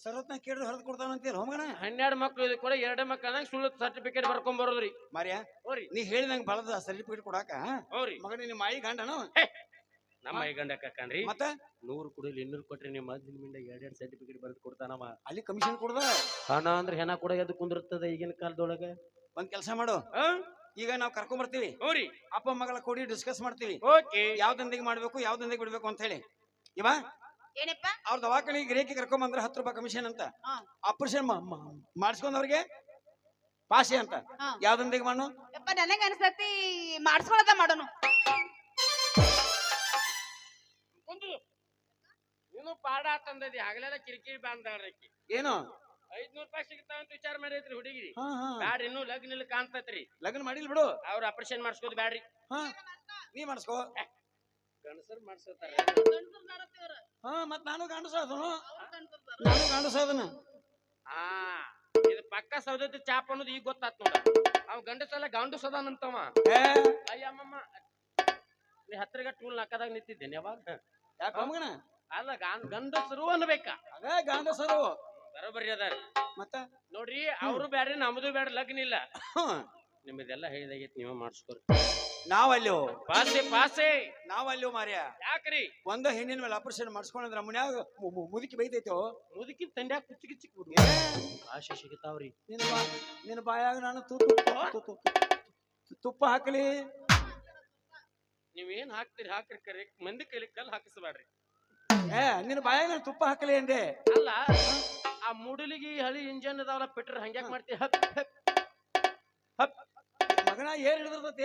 ಸರ್ವತ್ನ ಕೇಳಿದ್ರೆ ಹೊರದ್ ಕೊಡ್ತಾನ ಅಂತೀರ ಮಗನ? 12 ಮಕ್ಳು ಇದು ಕೂಡ 2 ಮಕ್ಕಳಂಗ ಸುಳ್ಳು ಸರ್ಟಿಫಿಕೇಟ್ ಬರ್ಕೊಂಡ್ ಬರೋದ್ರಿ. ಮಾರ್ಯ ಹೋರಿ ನೀ ಹೇಳಿದಂಗ ಬಳದ ಸರ್ಟಿಫಿಕೇಟ್ ಕೊಡಾಕ ಹೋರಿ ಮಗನ ನಿಮ್ಮ ಮಾಯಿ ಗಂಡನು ನಮ್ಮ ಈ ಗಂಡ ಕಕ್ಕನ್ರಿ. ಮತ್ತ 100 ಕುಡಿಲಿ 200 ಕೊಟ್ರಿ ನಿಮ್ಮ ಮದ್ದಿನ ಮಿಂಡ 2 ಸರ್ಟಿಫಿಕೇಟ್ ಬರ್ದು ಕೊಡ್ತಾನವ. ಅಲ್ಲಿ ಕಮಿಷನ್ ಕೊಡ್ದ. ಹಣ ಅಂದ್ರೆ ಹೆಣ ಕೂಡ ಎದ್ದು ಕುಂದಿರ್ತದ ಈಗಿನ ಕಾಲದೊಳಗ. ಒಂದ್ ಕೆಲಸ ಮಾಡು, ಈಗ ನಾವ್ ಕರ್ಕೊಂಡ್ ಬರ್ತೀವಿ. ಹೋರಿ ಅಪ್ಪ ಮಗಳ ಕೂಡಿ ಡಿಸ್ಕಸ್ ಮಾಡ್ತೀವಿ. ಓಕೆ ಯಾವ ದಂಧೆಗೆ ಮಾಡ್ಬೇಕು ಯಾವ ದಂಧೆಗೆ ಬಿಡ್ಬೇಕು ಅಂತ ಹೇಳಿ. ಇವ ಏನಪ್ಪ ಅವ್ರ ದವಾಖಾನಿಗೆ ಗಿರೇಕಿ ಕರ್ಕೊಂಡ್ ಬಂದ್ರೆ 10 ರೂಪಾಯಿ ಕಮಿಷನ್ ಅಂತ. ಆಪರೇಷನ್ ಮಾಡಿಸ್ಕೊಂಡವ್ರಿಗೆ ಪಾಸಿ ಅಂತ. ಯಾವ ದಂಧೆಗೆ ಮಾಡು? ಯಪ್ಪ ನನಗೆ ಅನ್ಸತಿ ಮಾಡಿಸ್ಕೊಳ್ಳೋದ ಮಾಡೋನು. ನೀನು ಪಾಡ ತಂದದಿ ಹಗಲೆಲ್ಲ ಕಿರಿಕಿರಿ ಬಾಂಧಾರಕ್ಕೆ. ಏನು 500 ರೂಪಾಯಿ ಸಿಗ್ತಾವ ಅಂತ ವಿಚಾರ ಮಾಡೈತ್ರಿ ಹುಡುಗಿರಿ. ಬ್ಯಾಡ್ರಿ ಇನ್ನು ಲಗ್ನ ಇಲ್ಲಿ ಕಾಣ್ತೈತ್ರಿ. ಲಗ್ನ ಮಾಡಿಲ್ ಬಿಡು. ಅವ್ರ ಆಪರೇಷನ್ ಮಾಡಿಸ್ಕೋದ್ ಬ್ಯಾಡ್ರಿ. ನೀ ಮಾಡಿಸ್ಕೋ. ಗಣಸರ್ ಮಾಡ್ಸೋತಾರ. ಮತ್ ನಾನು ಗಂಡಸೋದನು. ನಾನು ಗಂಡಸೋದನ. ಇದು ಪಕ್ಕ ಸೌದತ್ತಿ ಚಾಪ್ ಅನ್ನೋದು ಈಗ ಗೊತ್ತಾತ್ ನೋಡ. ಅವ್ ಗಂಡಸಲ್ಲ ಗಂಡು ಸದಾನಂತವ. ಅಯ್ಯಮ್ಮಮ್ಮ ನೀ ಹತ್ರಗ ಟೂಲ್ ನಾಕದಾಗ ನಿಂತಿದ್ದೇನೆ ಯಾವಾಗ? ಯಾಕ ಮಗನ? ಅಲ್ಲ ಗಂಡಸರು ಅನ್ಬೇಕ. ಅದೇ ಗಂಡಸರು ಬರೋಬ್ಬರಿ ಅದಾರ. ಮತ್ತ ನೋಡ್ರಿ ಅವ್ರು ಬ್ಯಾಡ್ರಿ ನಮ್ದು ಬ್ಯಾಡ, ಲಗ್ನ ಇಲ್ಲ. ನಿಮ್ಮದೆಲ್ಲ ಹೇಳಿದಾಗೈತಿ, ನೀವ ಮಾಡಿಸ್ಕೊರಿ. ನಾವಲ್ಲೋ ಪಾಸೆ ನಾವಲ್ಲೋ ಮಾರ್ಯ. ಯಾಕ್ರಿ ಒಂದ ಹೆಣ್ಣಿನ ಮೇಲೆ ಆಪರೇಷನ್ ಮಾಡಿಸ್ಕೊಂಡ್ರ ಮನ್ಯಾಗ ಮುದುಕಿ ಬೈತೈತೋ. ಮುದುಕಿ ತಂಡ್ಯಾಗ ಕುಚ್ಚಿಗೆ ಚಿಕ್ಕ ಭಾಷೆ ಸಿಗತಾವ್ರಿ. ನಿನ್ನ ಬಾಯಾಗ ನಾನು ತುಪ್ಪ ಹಾಕಲಿ. ನೀವೇನ್ ಹಾಕ್ತಿರಿ ಹಾಕ್ರಿ, ಕರೆ ಮಂದಿ ಕೈಲಿ ಕಲ್ ಹಾಕಿಸ್ಬೇಡ್ರಿ. ನಿನ್ನ ಬಾಯಾಗ ನಾನು ತುಪ್ಪ ಹಾಕಲಿ ಅಂದೆ. ಅಲ್ಲ ಆ ಮುಡಲಿಗೆ ಹಳಿ ಇಂಜನ್ ಅದಾವಲ್ಲ ಪೆಟ್ರೋಲ್ ಹಂಗ್ಯಾಕ್ ಮಾಡ್ತಿ? ಹಪ್ ಹಪ್ ಹಪ್ ಮಗನ ಏರ್ ಹಿಡಿದಿರ್ತೈತಿ.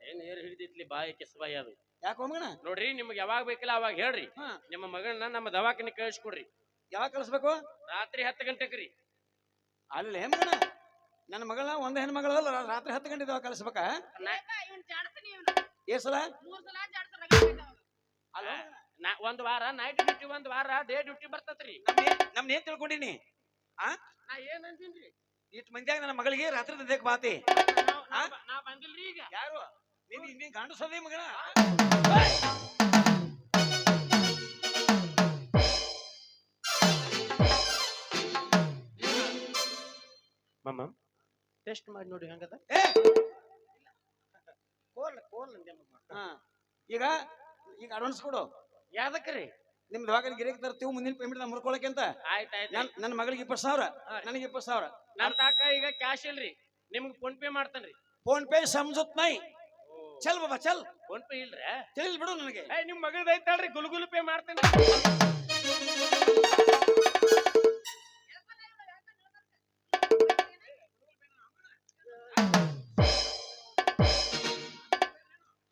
ಏನ್ ಏರ್ ಹಿಡಿದೈತ್ಲಿ ಬಾಯಿ ಕೆಸಬಾಯಿ ಅದು. ಯಾಕೋ ಮಗನ? ನೋಡ್ರಿ ನಿಮ್ಗೆ ಯಾವಾಗ ಬೇಕಲ್ಲ ಅವಾಗ ಹೇಳ್ರಿ. ನಿಮ್ಮ ಮಗಳನ್ನ ನಮ್ಮ ದವಾಖಾನೆ ಕಳಿಸ್ಕೊಡ್ರಿ. ಯಾವಾಗ ಕಳಿಸ್ಬೇಕು? ರಾತ್ರಿ 10 ಗಂಟೆಗ್ರಿ. ಅಲ್ಲೇ ಮಗನ, ನನ್ನ ಮಗಳನ್ನ ಒಂದ ಹೆಣ್ಣು ಮಗಳಲ್ಲ ರಾತ್ರಿ 10 ಗಂಟೆ ಇದಾವ ಕಳಿಸ್ಬೇಕ? ಏ ಸಲ ಒಂದ್ ವಾರ ನೈಟ್ ಡ್ಯೂಟಿ, ಒಂದ್ ವಾರ ಡೇ ಡ್ಯೂಟಿ ಬರ್ತತ್ರಿ. ನಮ್ನ ಏನ್ ತಿಳ್ಕೊಂಡಿನಿ? ನಾ ಏನ್ ಅಂತೀನ್ರಿ, ಇಷ್ಟು ಮಂದಿಯಾಗ ನನ್ನ ಮಗಳಿಗೆ ರಾತ್ರಿ ದೇಕ್ ಬಾತಿ. ನಾ ಬಂದಿಲ್ರಿ ಈಗ. ಯಾರು ನೀನ್ ಗಂಡಸೋದೇ ಮಗನ? ಮಮ್ಮ ಟೆಸ್ಟ್ ಮಾಡಿ ನೋಡಿ ಹಂಗದ. ಈಗ ಈಗ ಅಡ್ವಾನ್ಸ್ ಕೊಡು. ಯಾವ್ದಕ್ರಿ? ನಿಮ್ ದವಾಖಾನೆ ಗಿರಿಕ್ ತರ್ತೀವಿ, ಮುಂದಿನ ಪೇಮೆಂಟ್ ಮುರ್ಕೊಳಕ್ಕೆ ಅಂತ. ಆಯ್ತಾಯ್ತು. ನನ್ನ ಮಗಳಿಗೆ 20,000, ನನಗೆ 20,000. ನಮ್ ತಾಕ ಈಗ ಕ್ಯಾಶ್ ಇಲ್ರಿ, ನಿಮ್ಗೆ ಫೋನ್ ಪೇ ಮಾಡ್ತಾನ್ರಿ. ಫೋನ್ ಪೇ ಸಮಜುತ್ ನೈ. ಚಲ್ ಬಾಬಾ ಚಲ್. Phone pay ಇಲ್ರ? ತಿಳಿಲ್ ಬಿಡು ನನಗೆ. ನಿಮ್ ಮಗಳದ ಐತಲ್ರಿ, ಗುಲ್ಗುಲ್ ಪೇ ಮಾಡ್ತೇನೆ.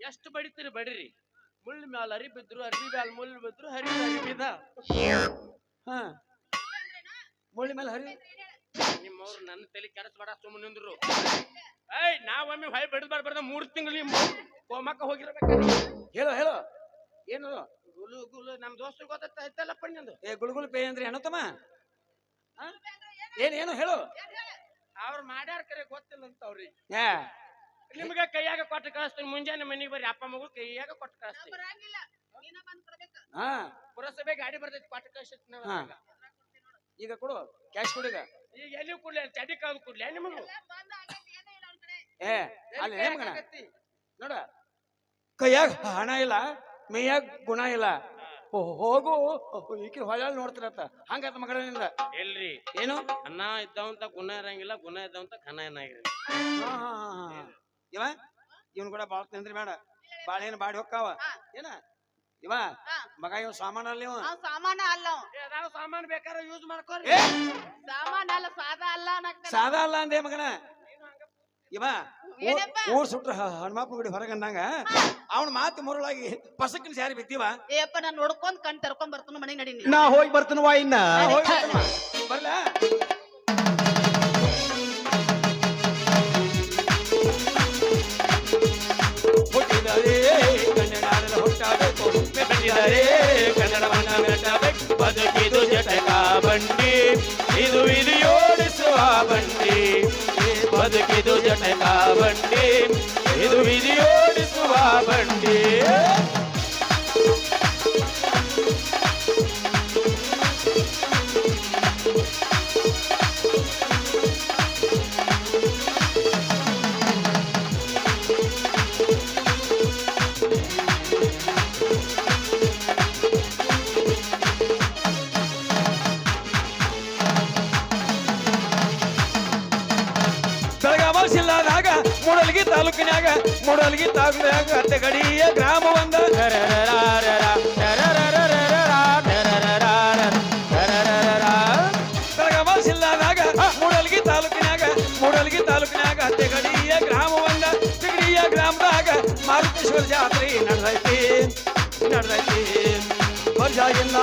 ಎಷ್ಟು ಬಡಿತೀರಿ ಬಡಿರಿ. ಮುಳ್ಳು ಮ್ಯಾಲ ಅರಿ ಬಿದ್ರು, ಅರ್ಬಿ ಮ್ಯಾಲ ಮುಳ್ಳು ಬಿದ್ರು, ಹರಿ ಅರಿಬಿದ. ಮುಳ್ಳಿ ಮೇಲೆ ಹರಿ. ನಿಮ್ಮವ್ರು ನನ್ನ ತಲೆ ಕೆಡಿಸ್ಬೇಡ, ಸುಮ್ಮನೆ ನಿಂದ್ರು. ನಾವೊಮ್ಮೆ ಹೊಯ್ ಬಿಡದ್ ಬರ್ಬಾರ್ದ. 3 ತಿಂಗಳು ಕೋಮಕ್ಕ ಹೋಗಿರ್ಬೇಕ. ಹೇಳೋ ಹೇಳೋ ಏನು? ಗುಲು ಗುಲು ನಮ್ ದೋಸ್ತರು ಗೊತ್ತೈತಲ್ಲಪ್ಪ ನಿಂದು. ಗುಳುಗುಳು ಪೇ ಅಂದ್ರೆ ಏನತ್ತಮ್ಮ? ಏನು ಹೇಳು. ಅವ್ರು ಮಾಡ್ಯಾರ ಕರೆ ಗೊತ್ತಿಲ್ಲ ಅಂತ ಅವ್ರಿ. ನಿಮ್ಗ ಕೈಯಾಗ ಕೊಟ್ಟು ಕಳಿಸ್ತೀನಿ. ಮುಂಜಾನೆ ಮನಿಗೆ ಬರ್ರಿ, ಅಪ್ಪ ಮಗು ಕೈಯಾಗ ಕೊಟ್ಟು ಕಳಿಸ್ತೀನಿ. ಪುರಸಭೆ ಗಾಡಿ ಬರ್ತೈತಿ, ಕೊಟ್ಟು ಕಳಿಸ್ತೀನಿ. ಈಗ ಕೊಡು, ಕ್ಯಾಶ್ ಕೊಡು. ಈಗ ಎಲ್ಲಿ ಕೊಡ್ಲಿ? ಚಡಿ ಕಾದು ಕೊಡ್ಲಿ ನಿಮಗೂ? ಅಲ್ಲಿ ನೋಡ, ಕೈಯಾಗ ಹಣ ಇಲ್ಲ, ಮೈಯಾಗ ಗುಣ ಇಲ್ಲ. ಹೋಗು ಈಕಿ ಹೊಳ ನೋಡ್ತಿರತ್ತ ಹಂಗತ್ತ ಮಗಳಿಂದ. ಎಲ್ರಿ ಏನು ಅನ್ನ ಇದ್ದಾವಂತ ಗುಣ ಇರಂಗಿಲ್ಲ, ಗುಣ ಇದ್ದಾವಂತ ಖನ ಏನಾಗಿರಿ. ಇವನ್ ಕೂಡ ಬಾಳ ತಿಂದ್ರಿ ಬೇಡ. ಬಾಳೇನು ಬಾಡಿ ಹೊಕ್ಕಾವ ಏನ ಇವ ಮಗ. ಇವ್ ಸಾಮಾನ ಅಲ್ಲ, ಇವ ಸಾಮಾನ ಅಲ್ಲ. ಸಾಮಾನು ಬೇಕಾದ್ರೆ ಯೂಸ್ ಮಾಡ್ಕೋರಿ. ಸಾಮಾನ ಅಲ್ಲ, ಸಾದಾ ಅಲ್ಲ. ಸಾದಾ ಅಲ್ಲ ಅಂದೇ ಮಗನ. ಇವ ಊರ್ ಸುಟ್ರ ಹನುಮಪ್ಪ ಗುಡಿ ಹೊರಗಂದಂಗ ಅವನ ಮಾತು ಮುರುಳಾಗಿ ಪಸಕಿನ ಸ್ಯಾರಿ ಬಿತ್ತೀವ. ಏಪ್ಪ ನಾನು ನೋಡ್ಕೊಂಡ್ ಕಣ್ ತರ್ಕೊಂಡ್ ಬರ್ತಾನ ಮನೆಗೆ ನಡಿ. ನಾ ಹೋಗಿ ಬರ್ತಾನ ವಾ. ಇನ್ನ ಬರ್ಲ ಹುಟ್ಟಿದರೆ ಕನ್ನಡ ಹುಟ್ಟಬೇಕು, ಮೆಟ್ಟಿದರೆ ಕನ್ನಡವನ್ನ ಮೆಟ್ಟಬೇಕು. ಬದುಕಿದು ಜಟಕ ಬಂಡಿ, ಇದು ವಿಧಿಯೋಡಿಸುವ ಬಂಡಿ. ಬದುಕಿದು ಜಟಕ ಬಂಡಿ, ಇದು ವಿಧಿಯೋಡಿಸುವ ಬಂಡಿ. ಜಿಲ್ಲಾದಾಗ ಮೂಡಲ್ಗಿ ತಾಲೂಕಿನಾಗ ಅತ್ತಗಡಿಯ ಗ್ರಾಮ ಒಂದ. ಬೆಳಗಾವ ಜಿಲ್ಲಾದಾಗ ಮೂಡಲ್ಗಿ ತಾಲೂಕಿನಾಗ ಅತ್ತಗಡಿಯ ಗ್ರಾಮ ಒಂದ. ತಿಗಡಿಯ ಗ್ರಾಮದಾಗ ಮಾರುತೇಶ್ವರ ಜಾತ್ರೆ ನಡೆದೈತಿ. ವರ್ಷ ಎಲ್ಲ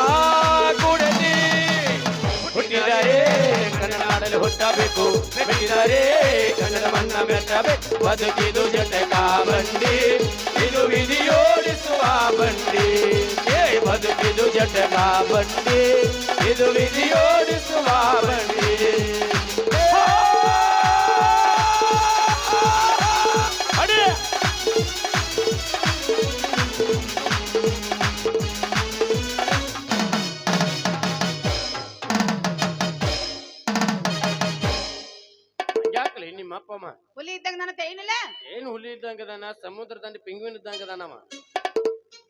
ಕೂಡಲಿ. ಹುಟ್ಟಿದರೆ ಕನ್ನಡ ಹುಟ್ಟಬೇಕು, ಮೆಟ್ಟಿದರೆ ಕನ್ನಡವನ್ನ ಮೆಟ್ಟಬೇಕು. ಬದುಕಿದು ಜಟಕ ಬಂಡಿ, ಇದು ವಿಧಿಯೋಡಿಸುವ ಬಂಡಿ. ಬದುಕಿದು ಜಟಕ ಬಂಡಿ, ಇದು ವಿಧಿಯೋಡಿಸುವ ಬಂಡಿ. ಹುಲಿ ಇದ್ದಂಗ ನನ್ನ ತೈನಿಲ್ಲ ಏನ್ ಹುಲಿ ಇದ್ದಂಗದಾನ ಸಮುದ್ರ ದಂಡಿ ಪಿಂಗ್ವಿನ್ ಇದ್ದಂಗದಾನವ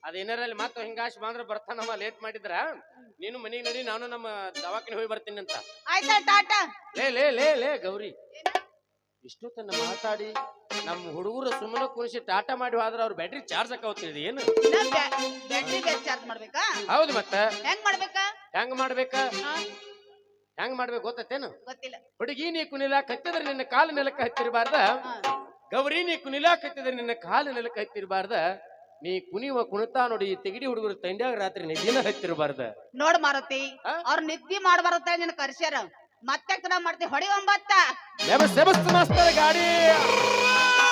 ಅದೇನಾರಲ್ಲಿ ಮತ್ತೆ ಹಿಂಗಾಶ್ ಬಂದ್ರ ಬರ್ತಾನವ ಲೇಟ್ ಮಾಡಿದ್ರ ನೀನು ಮನೆಗೆ ನಡಿ ನಾನು ನಮ್ಮ ದವಾಖಾನೆ ಹೋಗಿ ಬರ್ತೀನಿ ಅಂತ ಆಯ್ತಾ ಟಾಟಾ ಲೇ ಲೇ ಲೇ ಲೇ ಗೌರಿ ಇಷ್ಟೊತ್ತನ್ನ ಮಾತಾಡಿ ನಮ್ಮ ಹುಡುಗರು ಸುಮ್ಮನೆ ಕುಣಿಸಿ ಟಾಟಾ ಮಾಡಿ ಹೋದ್ರ ಅವ್ರ ಬ್ಯಾಟ್ರಿ ಚಾರ್ಜ್ ಹಾಕವತ್ತಿದೆ ಏನು ಬ್ಯಾಟ್ರಿ ಚಾರ್ಜ್ ಮಾಡ್ಬೇಕಾ ಹೌದು ಮತ್ತ ಹೆಂಗ್ ಮಾಡ್ಬೇಕಾ ಹೆಂಗ್ ಮಾಡ್ಬೇಕ ಹೆಂಗ್ ಮಾಡ್ಬೇಕು ಗೊತ್ತೇನು ಗೊತ್ತಿಲ್ಲ ಹುಡುಗಿ ನೀ ಕುಣಿಲಾಕ್ ಹತ್ತಿದ್ರೆ ನಿನ್ನ ಕಾಲು ನೆಲಕ್ಕೆ ಹತ್ತಿರಬಾರ್ದ ಗೌರಿ ನೀ ಕುಣಿಲಾಕ್ ಹತ್ತಿದ್ರೆ ನಿನ್ನ ಕಾಲು ನೆಲಕ್ಕೆ ಹತ್ತಿರಬಾರ್ದ ನೀ ಕುಣಿಯುವ ಕುಣಿತಾ ನೋಡಿ ಈ ತೆಗಿಡಿ ಹುಡುಗರು ತಂಡ್ಯಾಗ ರಾತ್ರಿ ನಿದ್ದಿನ ಹತ್ತಿರಬಾರ್ದ ನೋಡ್ ಮಾರುತಿ ಅವ್ರ ನಿದ್ದಿ ಮಾಡಬಾರತ್ತ ನಿನ್ನ ಕರ್ಸ್ಯಾರ ಮತ್ತೆ ಮಾಡ್ತಿ ಹೊಡಿ 9 ಮಾಸ್ತರ ಗಾಡಿ